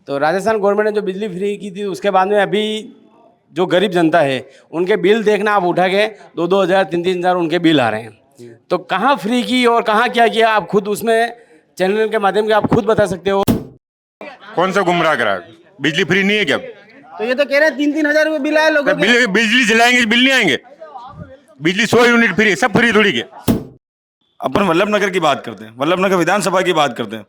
तो राजस्थान गवर्नमेंट ने जो बिजली फ्री की थी उसके बाद में अभी जो गरीब जनता है उनके बिल देखना आप उठा के 2-2 हज़ार 3-3 हज़ार उनके बिल आ रहे हैं। तो कहाँ फ्री की और कहाँ क्या किया आप खुद उसमें चैनल के माध्यम से आप खुद बता सकते हो। कौन सा गुमराह करा? बिजली फ्री नहीं है क्या? तो ये तो कह रहे हैं 3-3 हजार रुपए बिल आए लोगों के। बिजली जलाएंगे बिल नहीं आएंगे? बिजली 100 यूनिट फ्री है, सब फ्री थोड़ी के। अपन वल्लभनगर की बात करते हैं, वल्लभनगर विधानसभा की बात करते हैं।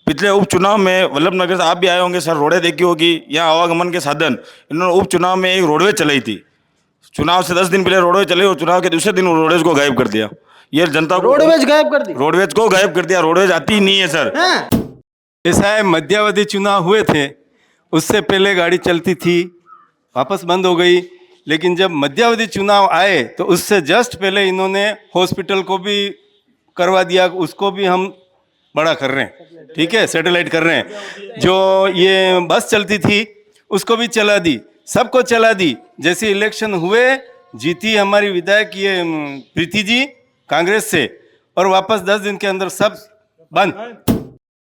पिछले उपचुनाव में वल्लभनगर से आप भी आए होंगे सर, रोडें देखी होगी, यहाँ आवागमन के साधन। इन्होंने उपचुनाव में एक रोडवेज चलाई थी, चुनाव से 10 दिन पहले रोडवेज चलाई और चुनाव के दूसरे दिन रोडवेज को गायब कर दिया। ये जनता को रोडवेज गायब कर दी, रोडवेज को गायब कर दिया। रोडवेज आती ही नहीं है सर। ऐसा है, मध्यावधि चुनाव हुए थे, उससे पहले गाड़ी चलती थी, वापस बंद हो गई। लेकिन जब मध्यावधि चुनाव आए तो उससे जस्ट पहले इन्होंने हॉस्पिटल को भी करवा दिया, उसको भी हम बड़ा कर रहे हैं, ठीक है, सैटेलाइट कर रहे हैं। जो ये बस चलती थी उसको भी चला दी, सबको चला दी। जैसे इलेक्शन हुए, जीती हमारी विधायक ये प्रीति जी कांग्रेस से, और वापस 10 दिन के अंदर सब बंद।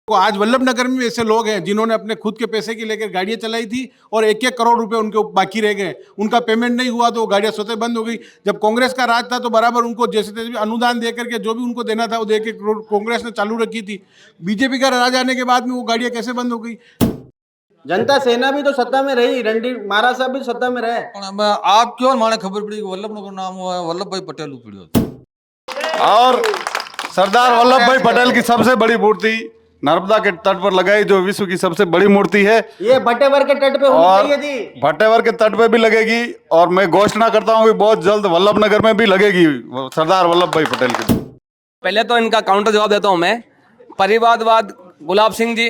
आज वल्लभनगर में ऐसे लोग हैं जिन्होंने अपने खुद के पैसे की लेकर गाड़ियां चलाई थी और 1-1 करोड़ रुपए उनके बाकी रह गए। उनका पेमेंट नहीं हुआ तो गाड़ियां स्वतः बंद हो गई। जब कांग्रेस का राज था तो बराबर उनको जैसे तैसे भी अनुदान दे करके जो भी उनको देना था वो दे के कांग्रेस ने चालू रखी थी। बीजेपी का राज आने के बाद में वो गाड़ियां कैसे बंद हो गई? जनता सेना भी तो सत्ता में रही, रणधीर महाराज साहब भी सत्ता में रहे। आप क्यों माने खबर पड़ी वल्लभनगर नाम हुआ है, वल्लभ भाई पटेल उपड़ियो। और सरदार वल्लभ भाई पटेल की सबसे बड़ी मूर्ति नर्मदा के तट पर लगाई, जो विश्व की सबसे बड़ी मूर्ति है। ये भट्टेवर के तट पे होनी चाहिए थी, भट्टेवर के तट पे भी लगेगी। और मैं घोषणा करता हूँ कि बहुत जल्द वल्लभनगर में भी लगेगी सरदार वल्लभ भाई पटेल की। पहले तो इनका काउंटर जवाब देता हूँ मैं। परिवारवाद गुलाब सिंह जी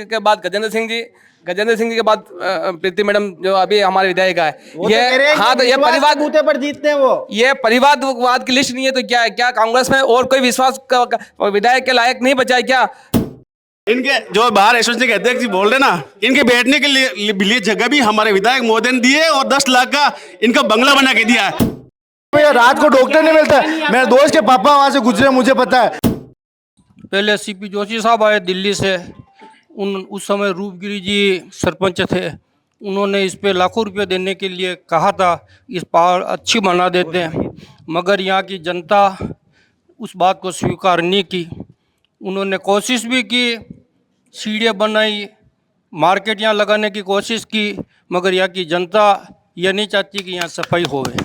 के बाद गजेंद्र सिंह जी के बाद प्रीति मैडम जो अभी हमारे विधायिका है। ये हाँ, तो ये परिवार बूथे पर जीतते हैं वो। ये परिवारवाद की लिस्ट नहीं है तो क्या कांग्रेस में और कोई विश्वास विधायक के लायक नहीं बचा है क्या? इनके जो बाहर एसोसिएशन के अध्यक्ष जी बोल रहे ना, इनके बैठने के लिए जगह भी हमारे विधायक महोदय ने दी है और 10 लाख का इनका बंगला बना के दिया है। रात को डॉक्टर नहीं मिलता है। मेरे दोस्त के पापा वहां से गुजरे, मुझे पता है। पहले सीपी जोशी साहब आए दिल्ली से, उस समय रूपगिरी जी सरपंच थे। उन्होंने इस पे लाखों रुपए देने के लिए कहा था, इस पहाड़ अच्छी बना देते हैं, मगर यहाँ की जनता उस बात को स्वीकार नहीं की। उन्होंने कोशिश भी की, सीढ़ियाँ बनाई, मार्केट यहाँ लगाने की कोशिश की, मगर यहाँ की जनता यह नहीं चाहती कि यहाँ सफाई होवे।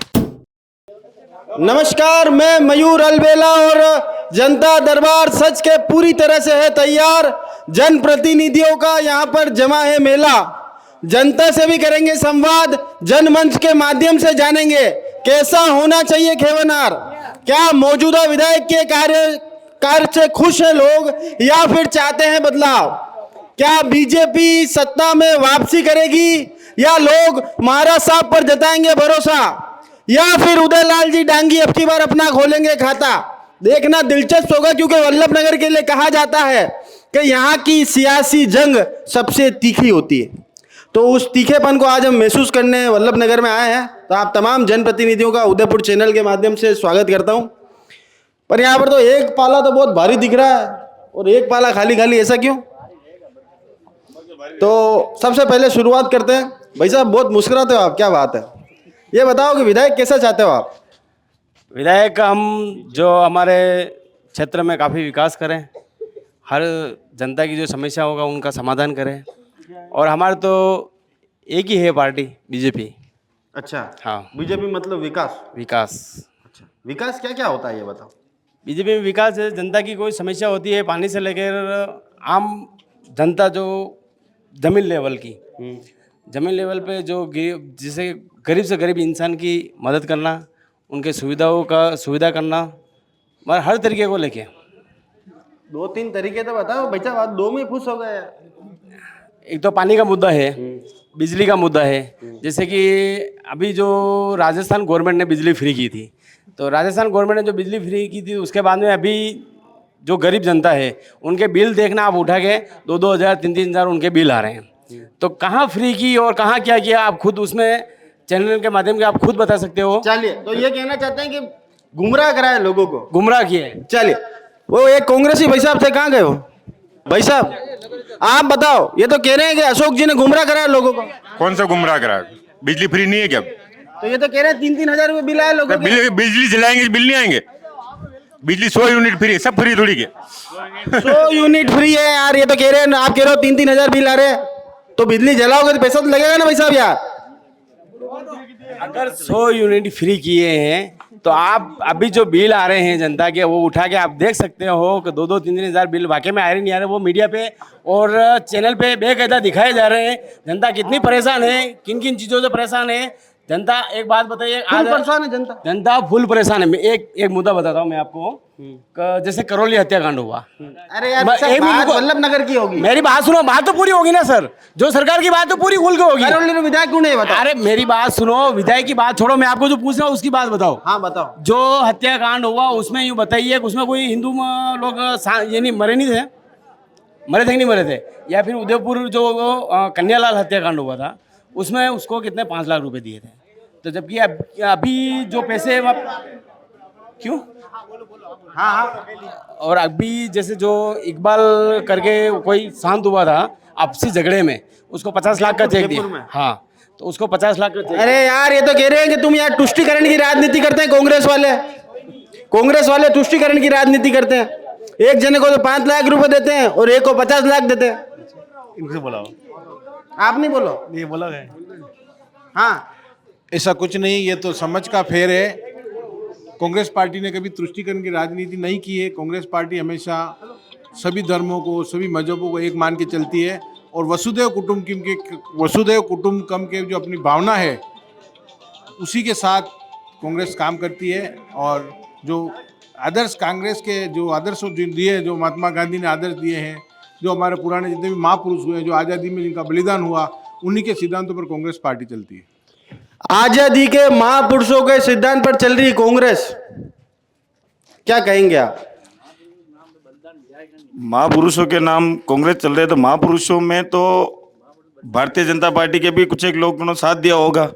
नमस्कार, मैं मयूर अलबेला और जनता दरबार सच के पूरी तरह से है तैयार। जनप्रतिनिधियों का यहाँ पर जमा है मेला। जनता से भी करेंगे संवाद, जनमंच के माध्यम से जानेंगे कैसा होना चाहिए खेवनार। क्या मौजूदा विधायक के कार्य से खुश है लोग या फिर चाहते हैं बदलाव? क्या बीजेपी सत्ता में वापसी करेगी या लोग महाराज साहब पर जताएंगे भरोसा, या फिर उदयलाल जी डांगी अब की बार अपना खोलेंगे खाता? देखना दिलचस्प होगा, क्योंकि वल्लभनगर के लिए कहा जाता है कि यहाँ की सियासी जंग सबसे तीखी होती है। तो उस तीखेपन को आज हम महसूस करने वल्लभनगर में आए हैं। तो आप तमाम जनप्रतिनिधियों का उदयपुर चैनल के माध्यम से स्वागत करता हूँ। पर यहाँ पर तो एक पाला तो बहुत भारी दिख रहा है और एक पाला खाली खाली, ऐसा क्यों? तो सबसे पहले शुरुआत करते हैं। भाई साहब बहुत मुस्कुराते हो आप, क्या बात है? ये बताओ कि विधायक कैसा चाहते हो आप? विधायक हम जो हमारे क्षेत्र में काफ़ी विकास करें, हर जनता की जो समस्या होगा उनका समाधान करें। और हमारे तो एक ही है पार्टी, बीजेपी। अच्छा, हाँ, बीजेपी मतलब विकास। अच्छा, विकास क्या क्या होता है ये बताओ। बीजेपी में विकास है, जनता की कोई समस्या होती है, पानी से लेकर आम जनता जो जमीन लेवल की, जमीन लेवल पे जो जिसे गरीब से गरीब इंसान की मदद करना, उनके सुविधा करना, मगर हर तरीके को लेके। 2-3 तरीके तो बताओ भाई साहब, 2 में खुश हो गए। एक तो पानी का मुद्दा है, बिजली का मुद्दा है। जैसे कि अभी जो राजस्थान गवर्नमेंट ने बिजली फ्री की थी, तो राजस्थान गवर्नमेंट ने जो बिजली फ्री की थी उसके बाद में अभी जो गरीब जनता है उनके बिल देखना आप उठा के 2-2 हज़ार 3-3 हज़ार उनके बिल आ रहे हैं। तो कहाँ फ्री की और कहाँ क्या किया आप खुद उसमें चैनल के माध्यम से आप खुद बता सकते हो। चलिए, तो ये कहना चाहते हैं कि गुमराह कराए लोगों को, गुमराह किया है। चलिए, वो एक कांग्रेसी भाई साहब थे, कहाँ गए वो? भाई साहब आप बताओ, ये तो कह रहे हैं कि अशोक जी ने गुमराह कराया लोगों को। कौन सा गुमराह करा? बिजली फ्री नहीं है क्या? तो ये तो कह रहे हैं 3-3 हजार रुपये बिल आए लोगों के। बिजली जलाएंगे बिल नहीं आएंगे? बिजली 100 यूनिट फ्री है, सब फ्री थोड़ी के। 100 यूनिट फ्री है यार, ये तो कह रहे हैं, आप कह रहे हो 3-3 हजार बिल आ रहे हैं, तो बिजली जलाओगे तो पैसा तो लगेगा ना भाई साहब यार। अगर 100 यूनिट फ्री किए हैं तो आप अभी जो बिल आ रहे हैं जनता के, वो उठा के आप देख सकते हो कि 2-2, 3-3 हजार बिल वाकई में आ रहे नहीं आ रहे। वो मीडिया पे और चैनल पे बेकायदा दिखाए जा रहे हैं। जनता कितनी परेशान है, किन किन चीज़ों से परेशान है जनता। एक बात बताइए, आज परेशान है जनता। जनता फुल परेशान है। मैं एक मुद्दा बताता हूँ मैं आपको, जैसे करौली हत्याकांड हुआ। अरे यार बात वल्लभ नगर की होगी। मेरी बात सुनो, बात तो पूरी होगी ना सर। जो सरकार की बात तो पूरी खुल के होगी। करौली में विधायक क्यों नहीं बताओ? अरे मेरी बात सुनो, विधायक की बात छोड़ो, मैं आपको जो पूछ रहा हूँ उसकी बात बताओ। हाँ बताओ। जो हत्याकांड हुआ उसमें यूँ बताइए कि उसमें कोई हिंदू लोग ये नहीं मरे नहीं थे? मरे थे कि नहीं मरे थे? या फिर उदयपुर जो कन्यालाल हत्याकांड हुआ था उसमें उसको कितने 5 लाख रुपए दिए थे। तो जबकि अभी जो पैसे क्यों, हाँ, और अभी जैसे जो इकबाल करके कोई शांत हुआ था आपसी झगड़े में, उसको 50 लाख का चेक दिया। हाँ, तो उसको 50 लाख का चेक। अरे यार ये तो कह रहे हैं कि तुम यार तुष्टिकरण की राजनीति करते हैं कांग्रेस वाले तुष्टिकरण की राजनीति करते हैं। एक जने को तो 5 लाख रुपए देते हैं और एक को 50 लाख देते हैं। इनसे बोला आप नहीं बोलो, ये बोला है। हाँ ऐसा कुछ नहीं, ये तो समझ का फेर है। कांग्रेस पार्टी ने कभी तुष्टिकरण की राजनीति नहीं की है। कांग्रेस पार्टी हमेशा सभी धर्मों को, सभी मजहबों को एक मान के चलती है और वसुधैव कुटुंबकम के जो अपनी भावना है उसी के साथ कांग्रेस काम करती है। और जो आदर्श कांग्रेस के जो आदर्श दिए, जो महात्मा गांधी ने आदर्श दिए हैं, जो हमारे पुराने जितने भी महापुरुष हुए, जो आज़ादी में जिनका बलिदान हुआ, उन्हीं के सिद्धांतों पर कांग्रेस पार्टी चलती है। आजादी के महापुरुषों के सिद्धांत पर चल रही कांग्रेस, क्या कहेंगे आप? महापुरुषों के नाम कांग्रेस चल रहे, तो महापुरुषों में तो भारतीय जनता पार्टी के भी कुछ एक लोग ने साथ दिया होगा।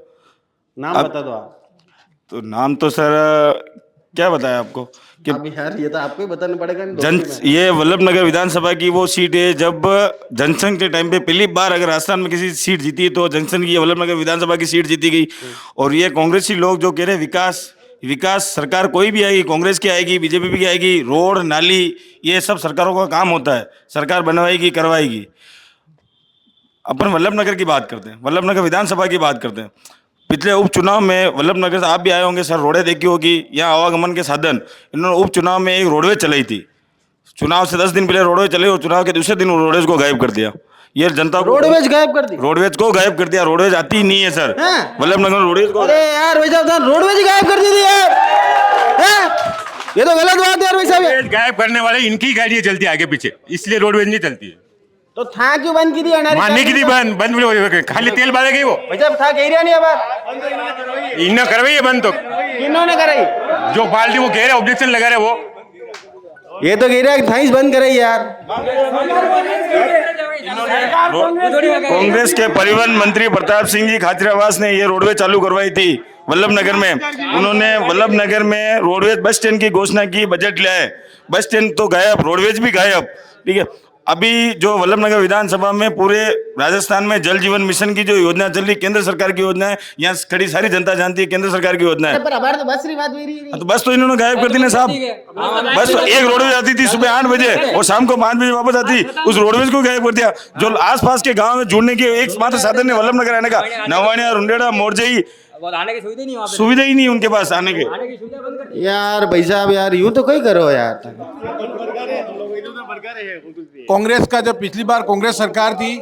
नाम बता दो आप। तो नाम तो सर क्या बताया आपको कि अब यार ये तो आपको ही बताना पड़ेगा। ये वल्लभ नगर विधानसभा की वो सीट है, जब जनसंघ के टाइम पे पहली बार अगर राजस्थान में किसी सीट जीती तो जनसंघ की वल्लभ नगर विधानसभा की सीट जीती गई। और ये कांग्रेसी लोग जो कह रहे विकास सरकार कोई भी आएगी, कांग्रेस की आएगी, बीजेपी की आएगी, रोड नाली ये सब सरकारों का काम होता है, सरकार बनवाएगी करवाएगी। अपन वल्लभ नगर की बात करते हैं, वल्लभ नगर विधानसभा की बात करते हैं। पिछले उपचुनाव में वल्लभ नगर से आप भी आए होंगे सर, रोडें देखी होगी, यहाँ आवागमन के साधन। इन्होंने उपचुनाव में एक रोडवेज चलाई थी। चुनाव से 10 दिन पहले रोडवेज चली और चुनाव के दूसरे दिन रोडवेज को गायब कर दिया। ये जनता को रोडवेज गायब कर दी। रोडवेज को गायब कर दिया। रोडवेज आती ही नहीं है सर वल्लभ नगर में रोडवेज को। अरे यार भाई साहब रोडवेज गायब कर दी थी यार, ये तो गलत बात है यार भाई साहब। गायब करने वाले इनकी गाड़ियां चलती है आगे पीछे, इसलिए रोडवेज नहीं चलती है। तो था क्यों बंद की थी? मानने की थी बंद खाली तेल बाले गई वो। भाई साहब था कह रहा नहीं अब इन्होंने करवाई है बंद। तो किन्होंने कराई? जो पार्टी वो कह रहे ऑब्जेक्शन लगा रहे वो। ये तो कह रहा है थाइस बंद कराई यार। कांग्रेस के परिवहन मंत्री प्रताप सिंह जी खाचरियावास ने ये रोडवे चालू करवाई थी वल्लभ नगर में। उन्होंने वल्लभ नगर में रोडवेज बस स्टैंड की घोषणा की, बजट लिया है, बस स्टैंड तो गायब, रोडवेज भी गायब। ठीक है, अभी जो वल्लभ नगर विधानसभा में पूरे राजस्थान में जल जीवन मिशन की जो योजना चल रही, केंद्र सरकार की योजना है, यहाँ खड़ी सारी जनता जानती है केंद्र सरकार की योजना है। पर हमारे तो बस की बात हुई नहीं। तो बस तो इन्होंने गायब कर दी ना साहब। बस तो एक रोडवेज आती थी सुबह 8 बजे और शाम को 5 बजे वापस आती, उस रोडवेज को गायब कर दिया। जो आसपास के गाँव में जुड़ने के एक मात्र साधन है वल्लभ नगर आने का, नवानिया, रुंडेड़ा, मोरजई, सुविधा ही नहीं उनके पास आने के। यार भाई साहब यार यूं तो कोई करो यार। कांग्रेस का जब पिछली बार कांग्रेस सरकार थी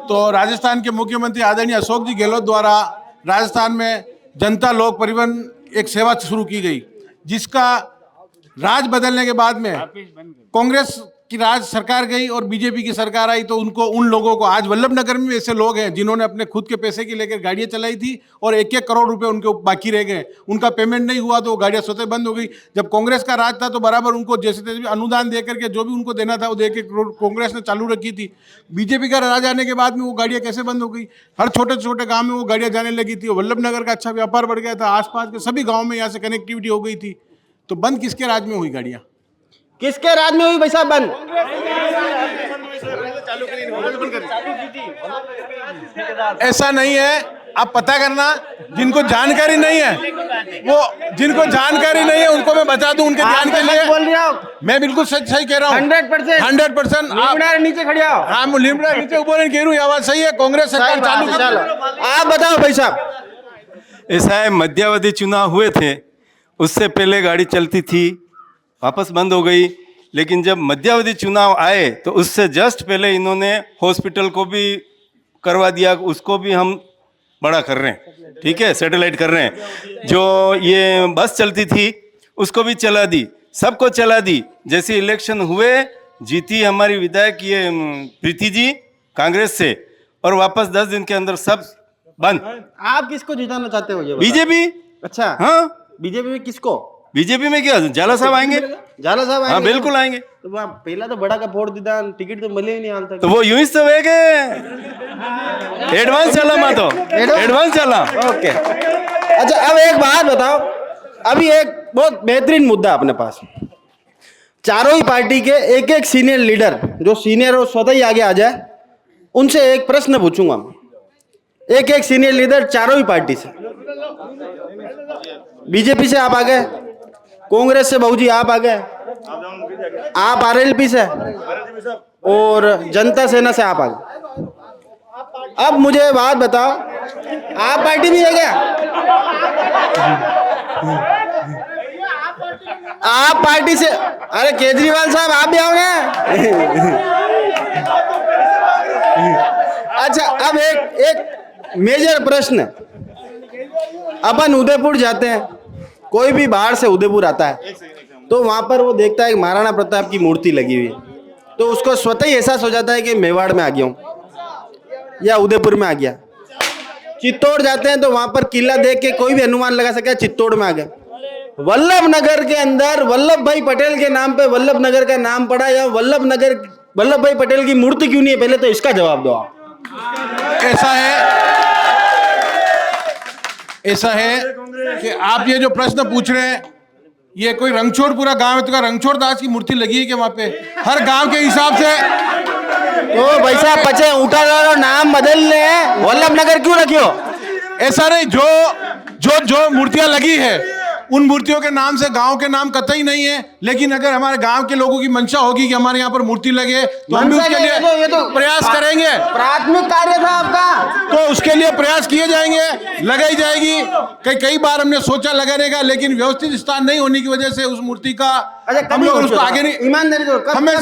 तो राजस्थान के मुख्यमंत्री आदरणीय अशोक जी गहलोत द्वारा राजस्थान में जनता लोक परिवहन एक सेवा शुरू की गई, जिसका राज बदलने के बाद में कांग्रेस की राज सरकार गई और बीजेपी की सरकार आई, तो उन लोगों को आज वल्लभ नगर में ऐसे लोग हैं जिन्होंने अपने खुद के पैसे की लेकर गाड़ियां चलाई थी और 1-1 करोड़ रुपए उनके बाकी रह गए। उनका पेमेंट नहीं हुआ तो वो गाड़ियां स्वतः बंद हो गई। जब कांग्रेस का राज था तो बराबर उनको जैसे तैसे अनुदान दे करके जो भी उनको देना था वो दे के कांग्रेस ने चालू रखी थी। बीजेपी का राज आने के बाद में वो गाड़ियां कैसे बंद हो गई? हर छोटे छोटे गाँव में वो गाड़ियां जाने लगी थी। वल्लभ नगर का अच्छा व्यापार बढ़ गया था, आसपास के सभी गाँव में यहाँ से कनेक्टिविटी हो गई थी। तो बंद किसके राज में हुई गाड़ियाँ? किसके राज में हुई भाई साहब बंद? ऐसा नहीं है, आप पता करना, जिनको जानकारी नहीं है वो, जिनको जानकारी नहीं है उनको मैं बता दूं उनके ध्यान के लिए। बोल रहे हो मैं बिल्कुल सही कह रहा हूँ, 100%। 100%। आप नीचे खड़े आओ। हाँ, लिमड़ा नीचे ऊपर नहीं कह रहा हूँ, ये आवाज सही है। कांग्रेस सरकार चालू की। चलो आप बताओ भाई साहब। ऐसा है, मध्यावधि चुनाव हुए थे, उससे पहले गाड़ी चलती थी, वापस बंद हो गई। लेकिन जब मध्यावधि चुनाव आए तो उससे जस्ट पहले इन्होंने हॉस्पिटल को भी करवा दिया, उसको भी हम बड़ा कर रहे हैं, ठीक है, सैटेलाइट कर रहे हैं। जो ये बस चलती थी उसको भी चला दी, सबको चला दी। जैसे इलेक्शन हुए, जीती हमारी विधायक ये प्रीति जी कांग्रेस से, और वापस 10 दिन के अंदर सब बंद। आप किसको जिताना चाहते हो? बीजेपी। अच्छा, हाँ, बीजेपी में किसको? बीजेपी में क्या झाला साहब आएंगे? झाला साहब हाँ, आएंगे? बिल्कुल आएंगे। तो वहाँ पहला तो बड़ा का फोड़ दीदा, टिकट तो मिले ही नहीं हाल तक। तो वो यूं ही तो है के एडवांस चला मा तो एडवांस चला। ओके, अच्छा अब एक बात बताओ, अभी एक बहुत बेहतरीन मुद्दा अपने पास, चारों ही पार्टी के एक एक सीनियर लीडर, जो सीनियर हो स्वतः ही आगे आ जाए, उनसे एक प्रश्न पूछूंगा मैं। एक एक सीनियर लीडर चारों ही पार्टी से, बीजेपी से आप आ गए, कांग्रेस से बाबूजी आप आ गए, आप आरएलपी से, और जनता सेना से आप आ गए। अब मुझे बात बताओ, आप पार्टी भी है क्या? आप पार्टी से, अरे केजरीवाल साहब आप भी आओ ना। अच्छा, अब एक मेजर प्रश्न, अपन उदयपुर जाते हैं, कोई भी बाहर से उदयपुर आता है तो वहां पर वो देखता है कि महाराणा प्रताप की मूर्ति लगी हुई है, तो उसको स्वतः ही एहसास हो जाता है कि मेवाड़ में आ गया हूं या उदयपुर में आ गया। चित्तौड़ जाते हैं तो वहां पर किला देख के कोई भी अनुमान लगा सके चित्तौड़ में आ गया। वल्लभ नगर के अंदर वल्लभ भाई पटेल के नाम पे वल्लभ नगर का नाम पड़ा, या वल्लभ भाई पटेल की मूर्ति क्यों नहीं है? पहले तो इसका जवाब दो आप। ऐसा है कि आप ये जो प्रश्न पूछ रहे हैं, ये कोई रंगछोड़ पूरा गांव है, तो क्या रंगछोड़ दास की मूर्ति लगी है क्या वहां पे? हर गांव के हिसाब से तो भाई साहब पचे उठा लो, नाम बदल ले, वल्लभ नगर क्यों रखियो? ऐसा नहीं, जो मूर्तियां लगी है उन मूर्तियों के नाम से गांव के नाम कतई नहीं है। लेकिन अगर हमारे गांव के लोगों की मंशा होगी कि हमारे यहाँ पर मूर्ति लगे, तो हम भी उसके लिए ये तो प्रयास करेंगे। प्राथमिक कार्य था आपका, तो उसके लिए प्रयास किए जाएंगे, लगाई जाएगी। कई बार हमने सोचा लगाने का, लेकिन व्यवस्थित स्थान नहीं होने की वजह से उस मूर्ति का हम लोग उसको आगे नहीं, ईमानदारी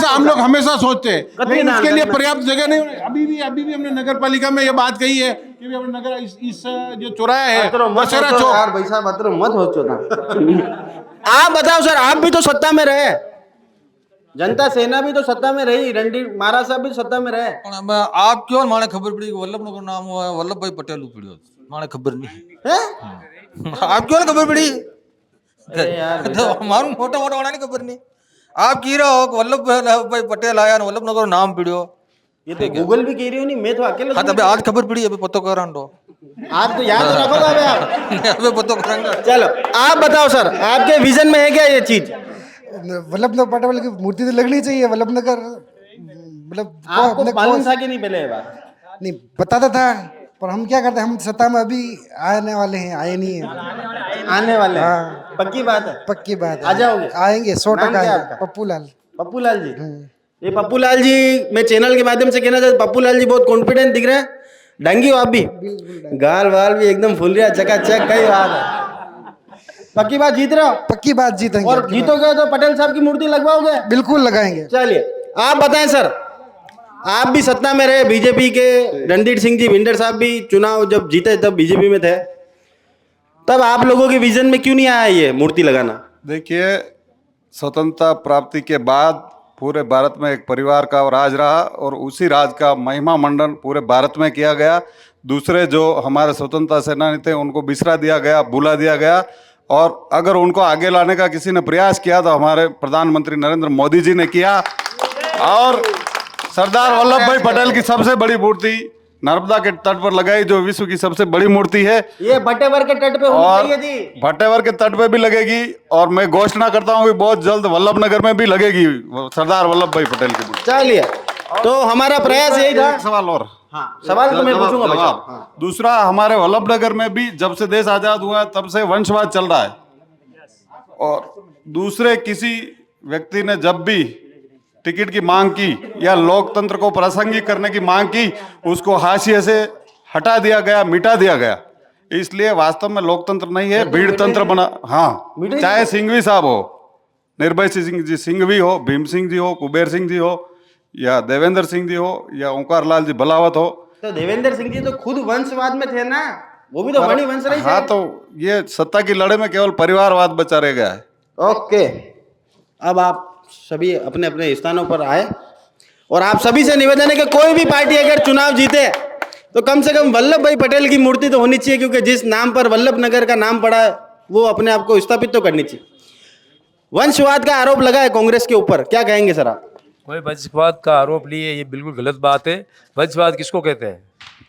हम लोग हमेशा सोचते हैं, लेकिन उसके लिए पर्याप्त जगह नहीं। अभी भी हमने नगर पालिका में ये बात कही है कि अपने नगर इस जो चौराहा है दशहरा चौक, यार भाई साहब मत हो चौथा। आप बताओ सर, आप भी तो सत्ता में रहे, जनता सेना भी तो सत्ता में रही, रणधीर महाराज साहब भी सत्ता में रहे। आप क्यों माने खबर पड़ी वल्लभ नगर नाम हुआ वल्लभ भाई पटेल पड़ियो माने खबर नहीं हैं? आप क्यों खबर पड़ी? यार तो हमारू मोटा होना नहीं खबर नहीं। आप कह रहे हो वल्लभ भाई पटेल आया, वल्लभ नगर नाम पड़ियो, ये तो गूगल भी कह रही हो, नहीं मैं तो अकेले। हाँ, अबे आज खबर पड़ी, अभी पतो कर आप तो याद रखोगे अबे आप। अबे पतो करेंगे। चलो आप बताओ सर, आपके विजन में है क्या ये चीज? वल्लभ नगर पटेल की मूर्ति तो लगनी चाहिए। वल्लभ नगर मतलब आपको मालूम था कि नहीं पहले ये बात? नहीं बताता था, पर हम क्या करते हैं, हम सत्ता में अभी आने वाले हैं, आए नहीं है, आने वाले हैं। हाँ। पक्की बात है? पक्की बात है। आ जाओगे? आएंगे 100% नाम क्या आएंगे। आपका? पप्पू लाल। पप्पू लाल जी, ये पप्पू लाल जी, मैं चैनल के माध्यम से कहना चाहता हूँ, पप्पू लाल जी बहुत कॉन्फिडेंट दिख रहे हैं, डंगी हो आप भी, गाल वाल भी एकदम फुल रहा, चकाचक, कई बात है। पक्की बात जीत रहे हो? पक्की बात जीतेंगे। और जीतोगे तो पटेल साहब की मूर्ति लगवाओगे? बिल्कुल लगाएंगे। चलिए आप बताएं सर, आप भी सत्ता में रहे, बीजेपी के रणधीर सिंह जी भिंडर साहब भी चुनाव जब जीते तब बीजेपी में थे, तब आप लोगों के विजन में क्यों नहीं आया ये मूर्ति लगाना? देखिए, स्वतंत्रता प्राप्ति के बाद पूरे भारत में एक परिवार का राज रहा, और उसी राज का महिमा मंडन पूरे भारत में किया गया। दूसरे जो हमारे स्वतंत्रता सेनानी थे उनको बिसरा दिया गया, भुला दिया गया, और अगर उनको आगे लाने का किसी ने प्रयास किया तो हमारे प्रधानमंत्री नरेंद्र मोदी जी ने किया। और सरदार वल्लभ भाई पटेल की सबसे बड़ी मूर्ति नर्मदा के तट पर लगाई, जो विश्व की सबसे बड़ी मूर्ति है। ये भट्टेवर के तट पे होनी चाहिए थी। भट्टेवर के तट पे भी लगेगी, और मैं घोषणा करता हूँ कि बहुत जल्द वल्लभ नगर में भी लगेगी सरदार वल्लभ भाई पटेल की मूर्ति। चलिए तो हमारा प्रयास यही था। एक सवाल और। हाँ, सवाल तो मैं पूछूंगा भाई साहब। जवाब। दूसरा, हमारे वल्लभनगर में भी जब से देश आजाद हुआ है तब से वंशवाद चल रहा है, और दूसरे किसी व्यक्ति ने जब भी टिकट की मांग की या लोकतंत्र को प्रासंगिक करने की मांग की, उसको हाशिए से हटा दिया गया, मिटा दिया गया। इसलिए वास्तव में लोकतंत्र नहीं है, भीड़ तंत्र बना। हाँ, चाहे सिंघवी साहब हो, निर्भय सिंह जी सिंघवी हो, भीम सिंह जी हो, कुबेर सिंह जी हो, या देवेंद्र सिंह जी हो, या ओंकार लाल जी भलावत हो। तो देवेंद्र सिंह जी तो खुद वंशवाद में थे ना, वो भी तो मणि वंश रही थे। हाँ, तो ये सत्ता की लड़ाई में केवल परिवारवाद बचा रह गया है। ओके, अब आप सभी अपने अपने स्थानों पर आए, और आप सभी से निवेदन है कि कोई भी पार्टी अगर चुनाव जीते तो कम से कम वल्लभ भाई पटेल की मूर्ति तो होनी चाहिए, क्योंकि जिस नाम पर वल्लभ नगर का नाम पड़ा है वो अपने आप को स्थापित तो करनी चाहिए। वंशवाद का आरोप लगा है कांग्रेस के ऊपर, क्या कहेंगे सर आप? कोई वंशवाद का आरोप नहीं है, ये बिल्कुल गलत बात है। वंशवाद किसको कहते हैं?